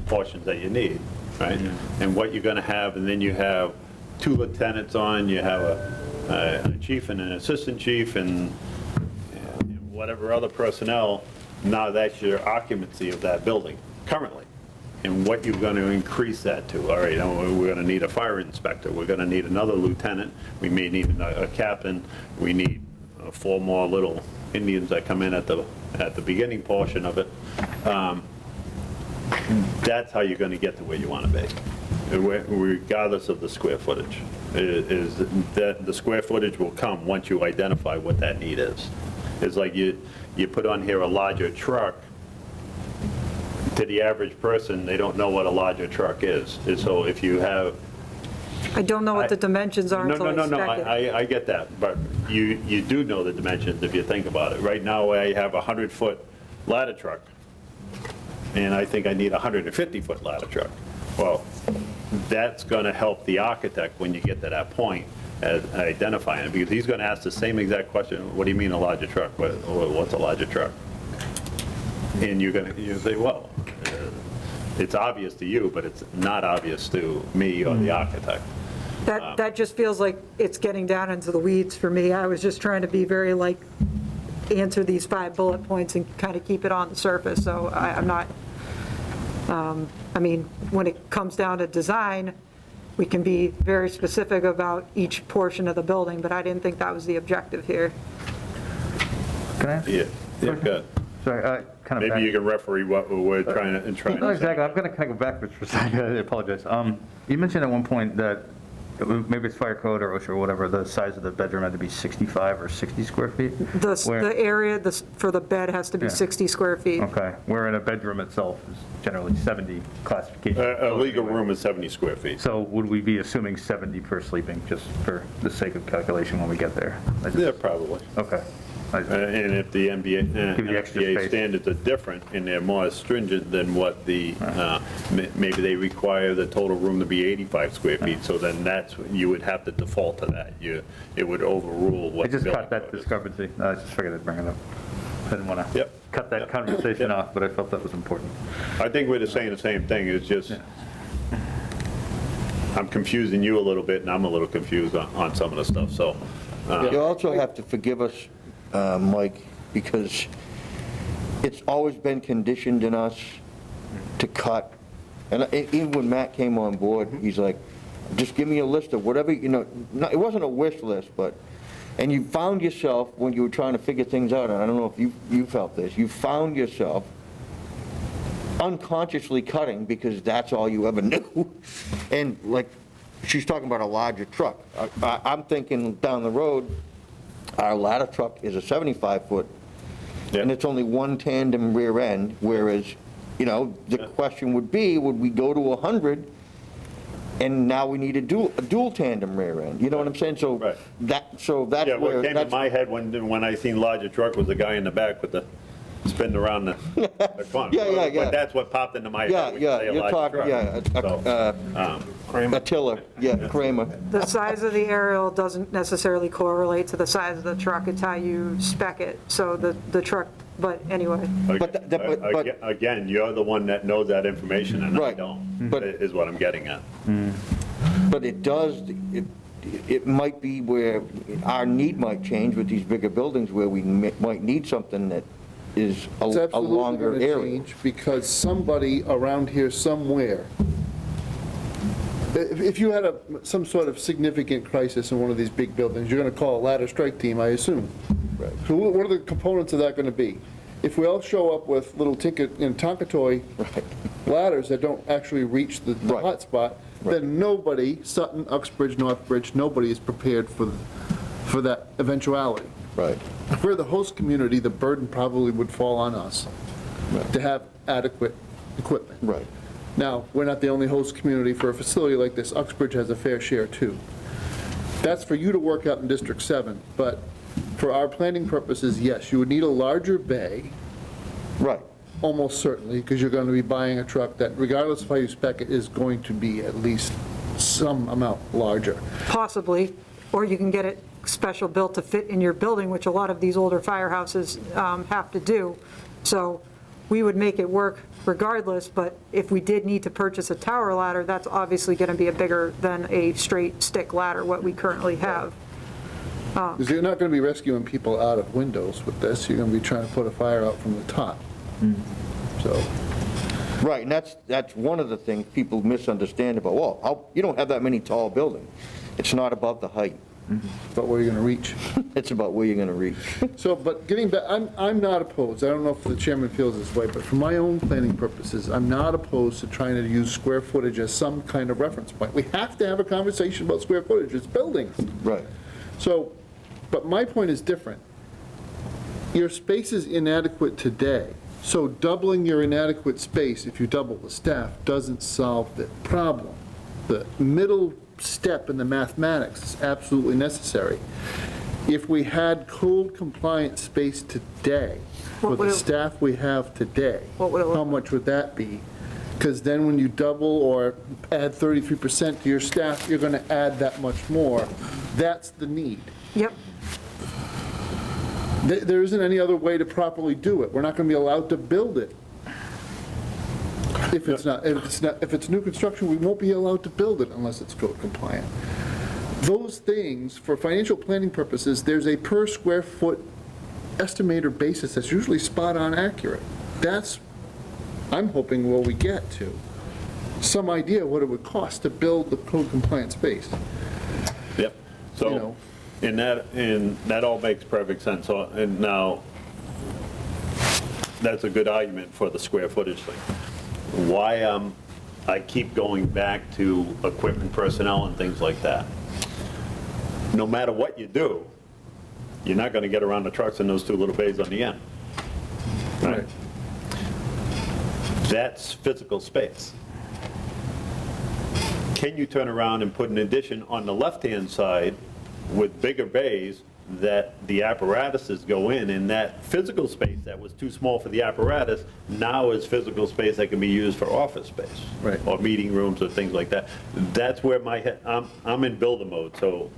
portions that you need, right? And what you're gonna have, and then you have 2 lieutenants on, you have a chief and an assistant chief, and whatever other personnel. Now that's your occupancy of that building currently. And what you're going to increase that to. All right, we're going to need a fire inspector, we're going to need another lieutenant, we may need a captain, we need 4 more little Indians that come in at the beginning portion of it. That's how you're going to get to where you want to be, regardless of the square footage. Is that the square footage will come once you identify what that need is. It's like you put on here a larger truck. To the average person, they don't know what a larger truck is. And so if you have... I don't know what the dimensions are until I spec it. I get that, but you do know the dimensions if you think about it. Right now, I have a 100-foot ladder truck, and I think I need a 150-foot ladder truck. Well, that's going to help the architect when you get to that point, as identifying it, because he's going to ask the same exact question, what do you mean a larger truck? What's a larger truck? And you're going to say, well, it's obvious to you, but it's not obvious to me or the architect. That just feels like it's getting down into the weeds for me. I was just trying to be very like, answer these 5 bullet points and kind of keep it on the surface, so I'm not, I mean, when it comes down to design, we can be very specific about each portion of the building, but I didn't think that was the objective here. Can I ask? Yeah, good. Sorry, kind of. Maybe you can referee what we're trying to No, exactly. I'm going to kind of go backwards for a second. I apologize. You mentioned at one point that maybe it's fire code or OSHA or whatever, the size of the bedroom had to be 65 or 60 square feet? The area for the bed has to be Yeah. 60 square feet. Okay, where in a bedroom itself is generally 70 classification. A legal room is 70 square feet. So would we be assuming 70 per sleeping, just for the sake of calculation when we get there? Yeah, probably. Okay. And if the Give you extra NBA space. standards are different and they're more stringent than what the, maybe they require the total room to be 85 square feet, so then that's, you would have to default to that. It would overrule what. I just the caught that building code is. discrepancy. I just figured I'd bring it up. I didn't want to Yep. cut that conversation Yep. off, but I felt that was important. I think we're just saying the same thing, it's just, I'm confusing you a little bit and I'm a little confused on some of the stuff, so. You also have to forgive us, Mike, because it's always been conditioned in us to cut. And even when Matt came on board, he's like, just give me a list of whatever, it wasn't a wish list, but, and you found yourself, when you were trying to figure things out, and I don't know if you felt this, you found yourself unconsciously cutting because that's all you ever knew. And like, she's talking about a larger truck. I'm thinking down the road, our ladder truck is a 75-foot, and it's only one tandem rear end, whereas, the question would be, would we go to 100, and now we need a dual tandem rear end? You know what I'm saying? So Right. that's Yeah, where, what came to that's, my head when I seen larger truck was the guy in the back with the spinning around the front. Yeah. But that's what popped into my head when you say a you're larger talking, truck. a tiller, Kramer. The size of the aerial doesn't necessarily correlate to the size of the truck, it's how you spec it, so the truck, but anyway. But- Again, you're the one that knows that information and I Right. don't, But- is what I'm getting at. But it might be where our need might change with these bigger buildings, where we might need something that is It's a absolutely longer going to area. change, because somebody around here somewhere, if you had some sort of significant crisis in one of these big buildings, you're going to call a ladder strike team, I assume. Right. So what are the components of that going to be? If we all show up with little Tonka toy Right. ladders that don't actually reach the Right. hot spot, then nobody, Sutton, Uxbridge, Northbridge, nobody is prepared for that eventuality. Right. If we're the host community, the burden probably would fall on us to have adequate equipment. Right. Now, we're not the only host community for a facility like this. Uxbridge has a fair share too. That's for you to work out in District 7, but for our planning purposes, yes, you would need a larger bay, Right. almost certainly, because you're going to be buying a truck that, regardless of how you spec it, is going to be at least some amount larger. Possibly, or you can get it special built to fit in your building, which a lot of these older firehouses have to do. So we would make it work regardless, but if we did need to purchase a tower ladder, that's obviously going to be a bigger than a straight stick ladder, what we currently have. Because you're not going to be rescuing people out of windows with this, you're going to be trying to put a fire out from the top. So, Right, and that's one of the things people misunderstand about, well, you don't have that many tall buildings. It's not about the height. but where you're going to reach. It's about where you're going to reach. So, but getting back, I'm not opposed, I don't know if the chairman feels this way, but for my own planning purposes, I'm not opposed to trying to use square footage as some kind of reference point. We have to have a conversation about square footage, it's buildings. Right. So, but my point is different. Your space is inadequate today, so doubling your inadequate space, if you double the staff, doesn't solve the problem. The middle step in the mathematics is absolutely necessary. If we had code compliant space today, What with would the it- staff we have today, What would it look how like? much would that be? Because then when you double or add 33% to your staff, you're going to add that much more. That's the need. Yep. There isn't any other way to properly do it. We're not going to be allowed to build it. If it's new construction, we won't be allowed to build it unless it's code compliant. Those things, for financial planning purposes, there's a per square foot estimator basis that's usually spot on accurate. That's, I'm hoping, where we get to. Some idea what it would cost to build the code compliant space. Yep. You So, know. and that all makes perfect sense. So, and now, that's a good argument for the square footage thing. Why I keep going back to equipment, personnel, and things like that. No matter what you do, you're not gonna get around the trucks in those two little bays on the end. Right? That's physical space. Can you turn around and put an addition on the left-hand side with bigger bays that the apparatuses go in that physical space that was too small for the apparatus now is physical space that can be used for office space? Right. Or meeting rooms or things like that. That's where my head, I'm in builder mode, so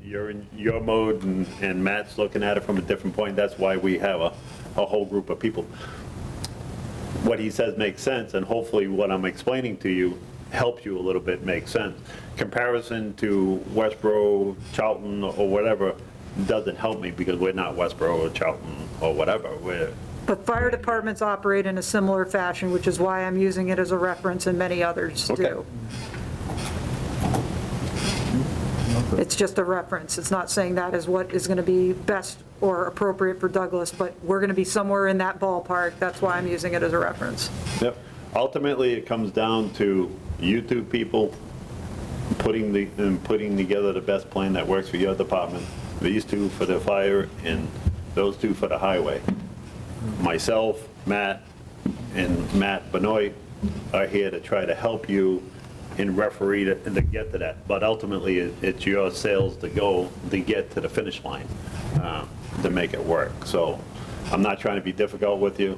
you're in your mode and Matt's looking at it from a different point. That's why we have a whole group of people. What he says makes sense, and hopefully what I'm explaining to you helps you a little bit make sense. Comparison to Westboro, Charlton, or whatever doesn't help me because we're not Westboro or Charlton or whatever. But fire departments operate in a similar fashion, which is why I'm using it as a reference, and many others Okay. do. It's just a reference. It's not saying that is what is going to be best or appropriate for Douglas, but we're going to be somewhere in that ballpark. That's why I'm using it as a reference. Yep. Ultimately, it comes down to you two people putting together the best plan that works for your department. These two for the fire and those two for the highway. Myself, Matt, and Matt Benoit are here to try to help you and referee to get to that. But ultimately, it's your sales to get to the finish line to make it work. So I'm not trying to be difficult with you.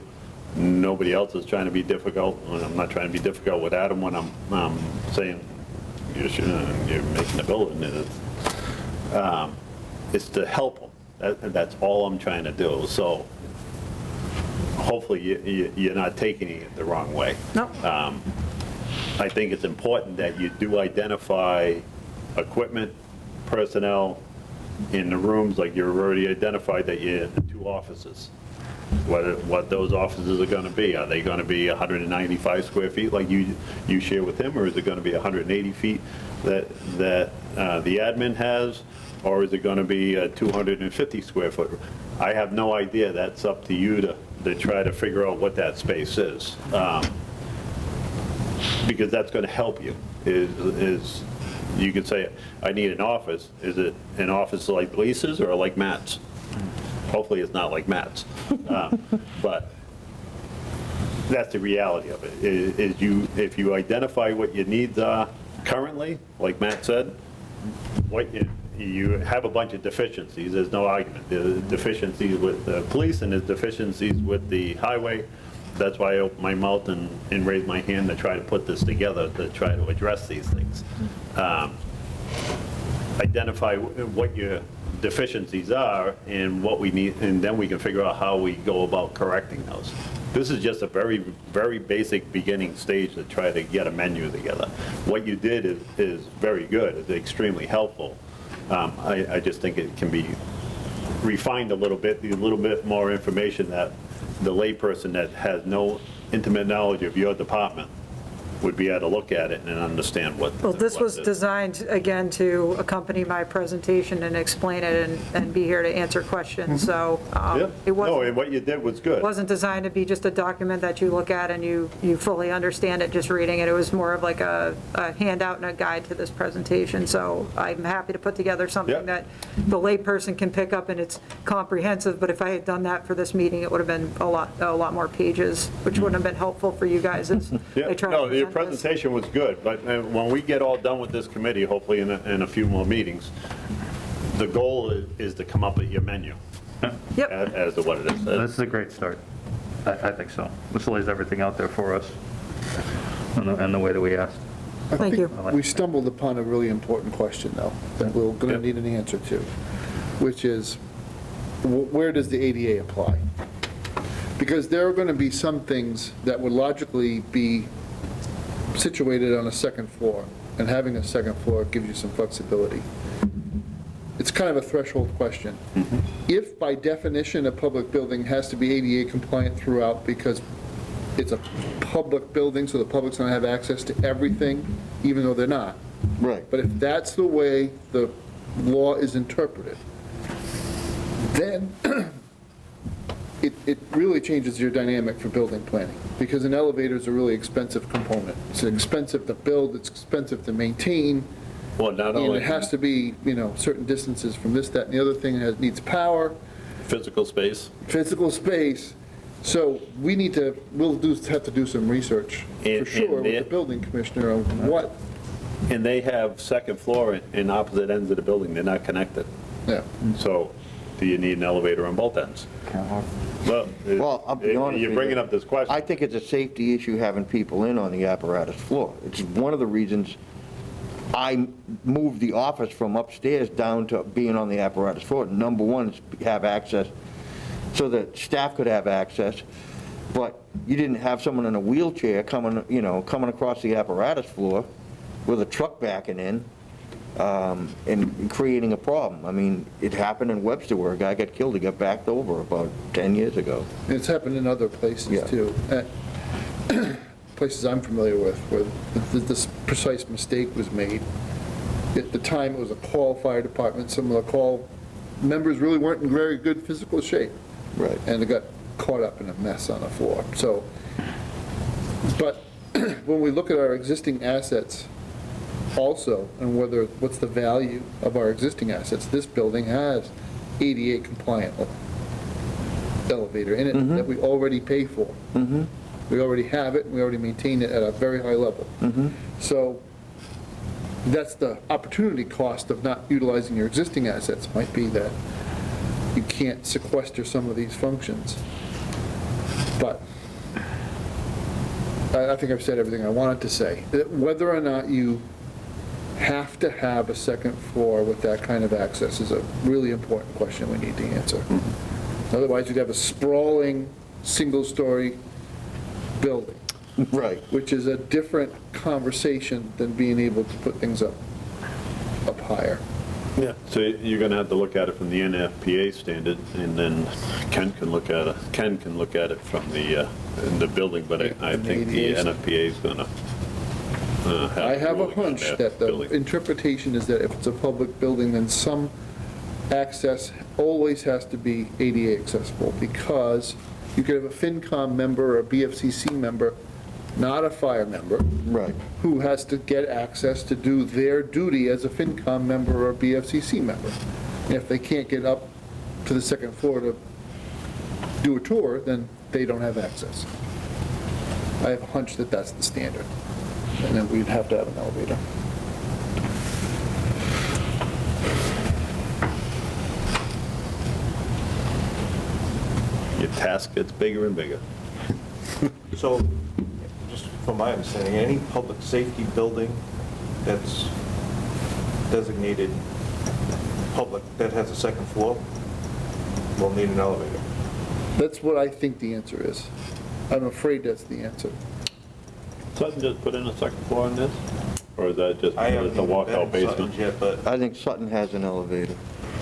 Nobody else is trying to be difficult. I'm not trying to be difficult with Adam when I'm saying you're making a building. It's to help them. That's all I'm trying to do. So hopefully you're not taking it the wrong way. No. I think it's important that you do identify equipment, personnel in the rooms, like you've already identified that you're in the two offices. What those offices are gonna be. Are they gonna be 195 square feet like you share with him, or is it gonna be 180 feet that the admin has, or is it gonna be a 250 square foot? I have no idea. That's up to you to try to figure out what that space is. Because that's going to help you, is you could say, I need an office. Is it an office like Lisa's or like Matt's? Hopefully it's not like Matt's. But that's the reality of it, is if you identify what your needs are currently, like Matt said, you have a bunch of deficiencies, there's no argument. There's deficiencies with the police and there's deficiencies with the highway. That's why I opened my mouth and raised my hand to try to put this together, to try to address these things. Identify what your deficiencies are and what we need, and then we can figure out how we go about correcting those. This is just a very, very basic beginning stage to try to get a menu together. What you did is very good, it's extremely helpful. I just think it can be refined a little bit more information that the layperson that has no intimate knowledge of your department would be able to look at it and understand what. Well, this was what the- designed, again, to accompany my presentation and explain it and be here to answer questions, so Yeah. it No, and wasn't, what you did was good. wasn't designed to be just a document that you look at and you fully understand it just reading it. It was more of like a handout and a guide to this presentation, so I'm happy to put together Yeah. something that the layperson can pick up and it's comprehensive, but if I had done that for this meeting, it would have been a lot more pages, which wouldn't have been helpful for you guys as Yeah, I try to no, your present this. presentation was good, but when we get all done with this committee, hopefully in a few more meetings, the goal is to come up with your menu Yep. as to what it is. This is a great start. I think so. This lays everything out there for us. and the way that we asked. I Thank think you. we stumbled upon a really important question, though, that we're going to need an answer to, which is, where does the ADA apply? Because there are going to be some things that would logically be situated on a second floor, and having a second floor gives you some flexibility. It's kind of a threshold question. If by definition a public building has to be ADA compliant throughout because it's a public building, so the public's going to have access to everything, even though they're not. Right. But if that's the way the law is interpreted, then it really changes your dynamic for building planning, because an elevator is a really expensive component. It's expensive to build, it's expensive to maintain, Well, not and only it has to be, certain distances from this, that, and the other thing. It needs power, physical space, physical space. So we'll have to do some research, for And- sure, and with the it- building commissioner on what, and they have second floor in opposite ends of the building, they're not connected. yeah. So do you need an elevator on both ends? Well, I'll be honest You're with bringing you. up this question. I think it's a safety issue having people in on the apparatus floor. It's one of the reasons I moved the office from upstairs down to being on the apparatus floor. Number one is have access, so that staff could have access, but you didn't have someone in a wheelchair coming across the apparatus floor with a truck backing in, and creating a problem. I mean, it happened in Webster where a guy got killed, he got backed over about 10 years ago. And it's happened in other places, Yeah. too. Places I'm familiar with, where this precise mistake was made. At the time, it was a call fire department. Some of the call members really weren't in very good physical shape. Right. And they got caught up in a mess on the floor. So, but when we look at our existing assets also, and what's the value of our existing assets, this building has ADA compliant elevator in it that we already pay for. We already have it, and we already maintain it at a very high level. So that's the opportunity cost of not utilizing your existing assets, might be that you can't sequester some of these functions. But I think I've said everything I wanted to say. That whether or not you have to have a second floor with that kind of access is a really important question we need to answer. Otherwise, you'd have a sprawling, single-story building, Right. which is a different conversation than being able to put things up higher. Yeah. So you're going to have to look at it from the NFPA standard, and then Ken can look at it from the building, but I think the NFPA is going to I have a ruling on hunch that that the building. interpretation is that if it's a public building, then some access always has to be ADA accessible, because you could have a FinCom member or a BFCC member, not a fire member, Right. who has to get access to do their duty as a FinCom member or a BFCC member. And if they can't get up to the second floor to do a tour, then they don't have access. I have a hunch that that's the standard, and then we'd have to have an elevator. Your task gets bigger and bigger. So, just from my understanding, any public safety building that's designated public, that has a second floor, will need an elevator. That's what I think the answer is. I'm afraid that's the answer. Sutton just put in a second floor in this? Or is that just I haven't the even walkout been in Sutton basement? yet, but I think Sutton has an elevator.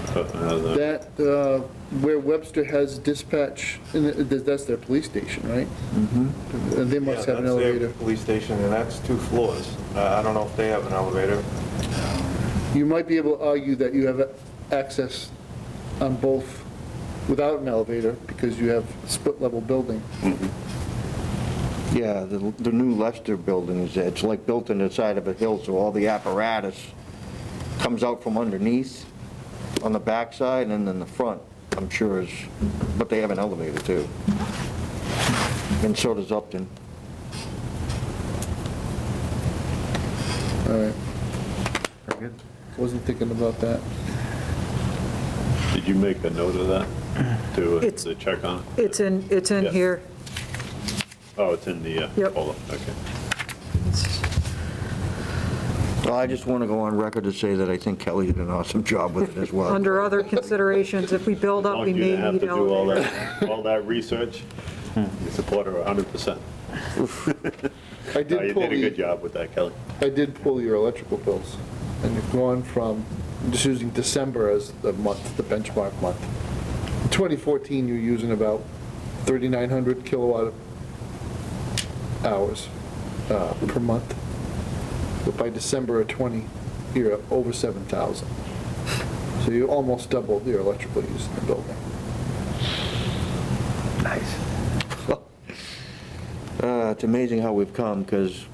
Sutton has a- That, where Webster has dispatch, and that's their police station, right? And they yeah, must have an that's their elevator. police station, and that's 2 floors. I don't know if they have an elevator. You might be able to argue that you have access on both without an elevator, because you have a split-level building. Yeah, the new Leicester building is, it's like built in the side of a hill, so all the apparatus comes out from underneath on the backside, and then the front, I'm sure is, but they have an elevator too. And so does Upton. All right, Very good. wasn't thinking about that. Did you make a note of that to It's- check on it? It's in Yeah. here. Oh, it's in the Yep. folder, okay. Well, I just want to go on record to say that I think Kelly did an awesome job with it as well. Under other considerations, if we build up, As long we as you may didn't have need to do all elevators. all that research, you support her 100%. I No, did you pull did a good the, job with that, Kelly. I did pull your electrical bills, and you've gone from, just using December as the month, the benchmark month. In 2014, you're using about 3,900 kilowatt hours per month. But by December of '20, you're over 7,000. So you almost doubled your electrical use in the building. Nice. It's amazing how we've come, because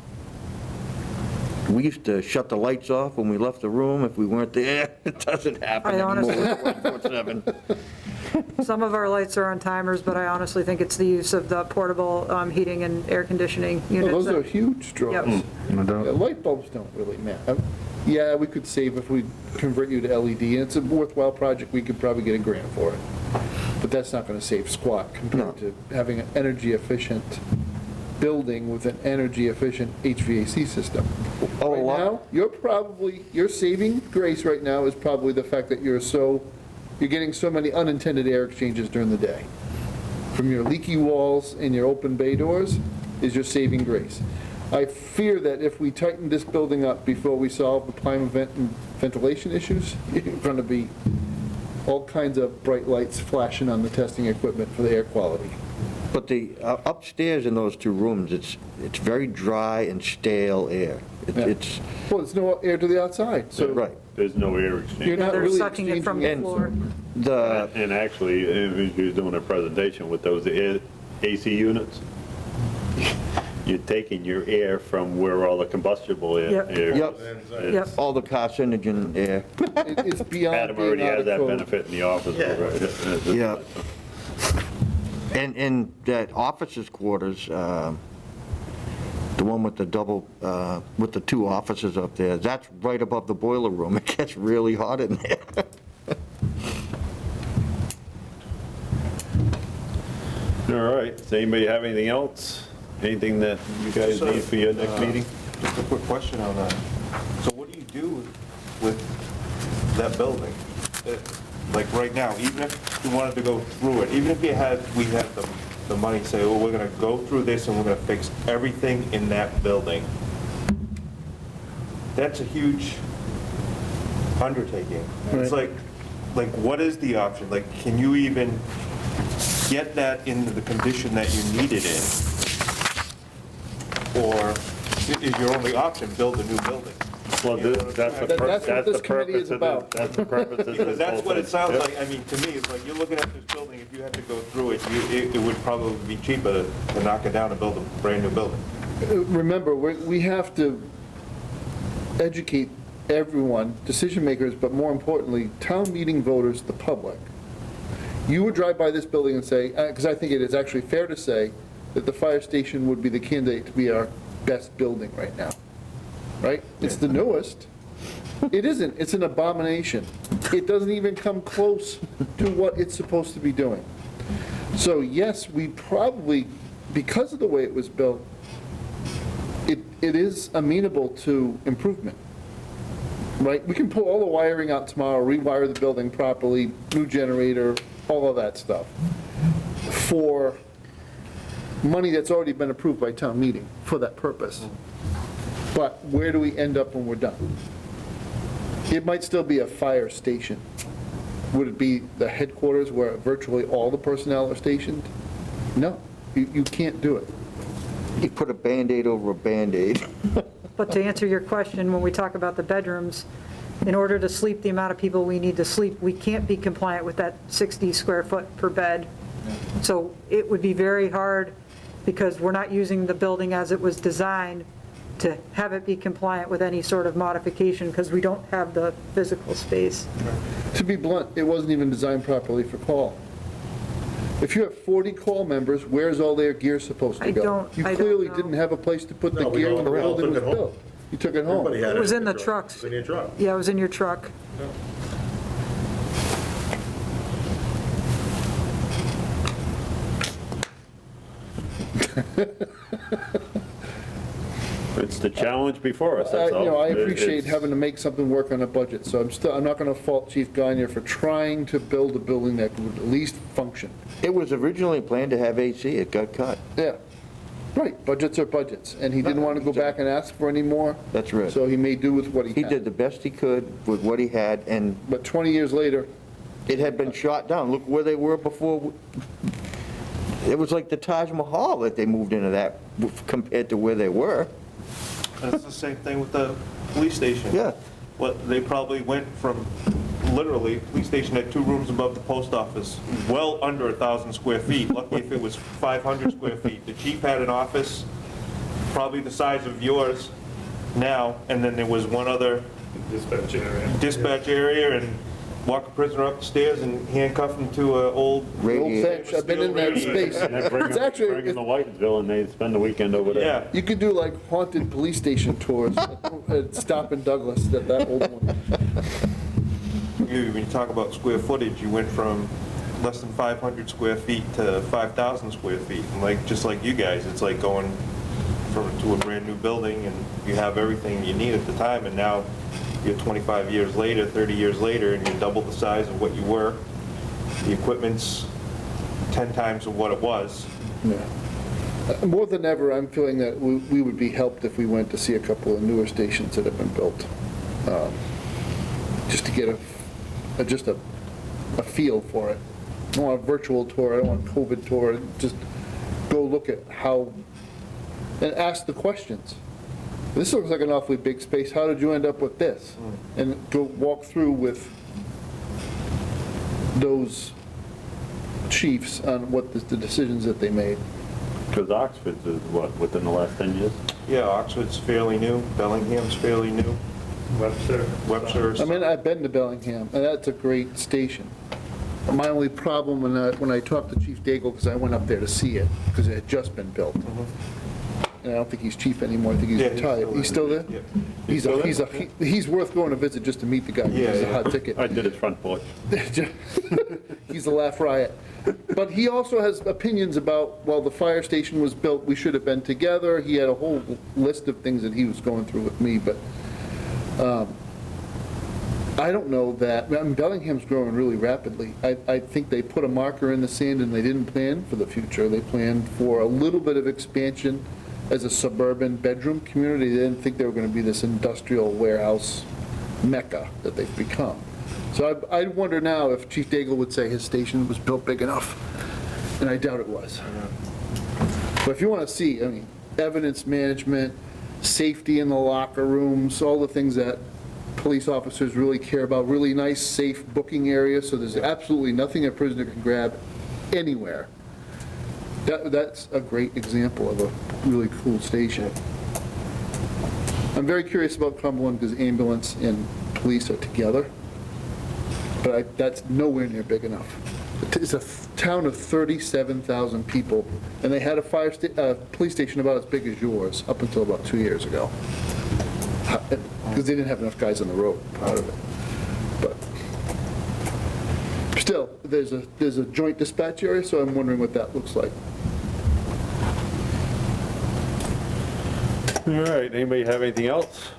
we used to shut the lights off when we left the room if we weren't there. It doesn't happen I honestly- anymore 24/7. Some of our lights are on timers, but I honestly think it's the use of the portable heating and air conditioning Well, units. those are huge draws. Yep. No doubt. Yeah, light bulbs don't really matter. Yeah, we could save if we convert you to LED, and it's a worthwhile project, we could probably get a grant for it. But that's not gonna save squat compared to having an energy efficient building with an energy efficient HVAC system. Oh, a Right lot- now, your saving grace right now is probably the fact that you're getting so many unintended air exchanges during the day. From your leaky walls and your open bay doors is your saving grace. I fear that if we tighten this building up before we solve the climate and ventilation issues, you're going to be all kinds of bright lights flashing on the testing equipment for the air quality. But the upstairs in those two rooms, it's very dry and stale air. Yeah. It's, Well, there's no air to the outside, so right. There's no air you're exchange. not They're really sucking it from the exchanging floor. The, And actually, if you're doing a presentation with those AC units, you're taking your air from where all the combustible air Yep. is. Yep. Yep. all the carcinogen air. It's beyond Adam being already out has of that code. benefit in the office. Right? Yeah. And that officers' quarters, the one with the double, with the two offices up there, that's right above the boiler room. It gets really hot in there. All right, does anybody have anything else? Anything that you guys need for your next meeting? Just a quick question on that. So what do you do with that building? Like right now, even if you wanted to go through it, even if we had the money, say, oh, we're gonna go through this and we're gonna fix everything in that building. That's a huge undertaking. It's like, what is the option? Like, can you even get that into the condition that you need it in? Or is your only option build a new building? Well, that's the That's what this committee is purpose of about. That's the purpose of this Because that's whole what it thing. sounds Yep. like. I mean, to me, it's like, you're looking at this building, if you had to go through it, it would probably be cheaper to knock it down and build a brand-new building. Remember, we have to educate everyone, decision makers, but more importantly, town meeting voters, the public. You would drive by this building and say, because I think it is actually fair to say that the fire station would be the candidate to be our best building right now, right? It's the newest. It isn't, it's an abomination. It doesn't even come close to what it's supposed to be doing. So yes, we probably, because of the way it was built, it is amenable to improvement, right? We can pull all the wiring out tomorrow, rewire the building properly, new generator, all of that stuff, for money that's already been approved by town meeting for that purpose. But where do we end up when we're done? It might still be a fire station. Would it be the headquarters where virtually all the personnel are stationed? No, you can't do it. You put a Band-Aid over a Band-Aid. But to answer your question, when we talk about the bedrooms, in order to sleep the amount of people we need to sleep, we can't be compliant with that 60 square foot per bed. So it would be very hard, because we're not using the building as it was designed, to have it be compliant with any sort of modification, because we don't have the physical space. To be blunt, it wasn't even designed properly for call. If you have 40 call members, where's all their gear supposed to I go? don't You know. clearly didn't have a place to put the No, we gear all- when the we all building was took it home. built. You took it home. Everybody had It was in the truck. trucks. It was in your truck. Yeah, it was in your truck. It's the challenge before us, that's all. I appreciate It's- having to make something work on a budget, so I'm not gonna fault Chief Gagne for trying to build a building that would at least function. It was originally planned to have AC, it got cut. Yeah, right, budgets are budgets, and he didn't want to go back and ask for any more. That's right. So he made do with what he He had. did the best he could with what he had, and But 20 years later, it had been shot down. Look where they were before. It was like the Taj Mahal that they moved into that compared to where they were. And it's the same thing with the police station. Yeah. They probably went from, literally, police station had 2 rooms above the post office, well under 1,000 square feet. Lucky if it was 500 square feet. The chief had an office, probably the size of yours now, and then there was one other dispatch area, and walk a prisoner up the stairs and handcuff him to an old the old Radiator. bench, I've been in that space. And then bring It's them actually, to Whitesville, and they spend the weekend over there. Yeah. you could do like haunted police station tours at Stop in Douglas, that old one. When you talk about square footage, you went from less than 500 square feet to 5,000 square feet. And just like you guys, it's like going to a brand-new building, and you have everything you need at the time, and now you're 25 years later, 30 years later, and you're double the size of what you were. The equipment's 10 times of what it was. Yeah. More than ever, I'm feeling that we would be helped if we went to see a couple of newer stations that have been built. Just to get a feel for it. I don't want a virtual tour, I don't want a COVID tour, just go look at how, and ask the questions. This looks like an awfully big space, how did you end up with this? And go walk through with those chiefs on what the decisions that they made. Because Oxford's is what, within the last 10 years? Yeah, Oxford's fairly new, Bellingham's fairly new. Webster's. I mean, I've been to Bellingham, and that's a great station. My only problem when I talked to Chief Daigle, because I went up there to see it, because it had just been built. And I don't think he's chief anymore, I think he's Yeah, he's retired. still He's still there? Yeah. He's worth going to visit just to meet the guy. Yeah, He's a yeah. hot ticket. I did his front porch. He's a laugh riot. But he also has opinions about, well, the fire station was built, we should have been together. He had a whole list of things that he was going through with me, but I don't know that, I mean, Bellingham's growing really rapidly. I think they put a marker in the sand and they didn't plan for the future. They planned for a little bit of expansion as a suburban bedroom community. They didn't think they were going to be this industrial warehouse mecca that they've become. So I wonder now if Chief Daigle would say his station was built big enough, and I doubt it was. But if you want to see, I mean, evidence management, safety in the locker rooms, all the things that police officers really care about, really nice, safe booking area, so there's absolutely nothing a prisoner can grab anywhere. That's a great example of a really cool station. I'm very curious about Cumberland because ambulance and police are together, but that's nowhere near big enough. It's a town of 37,000 people, and they had a police station about as big as yours up until about 2 years ago. Because they didn't have enough guys on the road, part of it. But still, there's a joint dispatch area, so I'm wondering what that looks like. All right, anybody have anything else?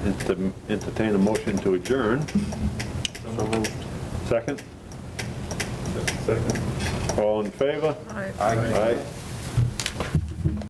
Entertain a motion to adjourn. So moved. Second? Second. All in favor? All right. Aye.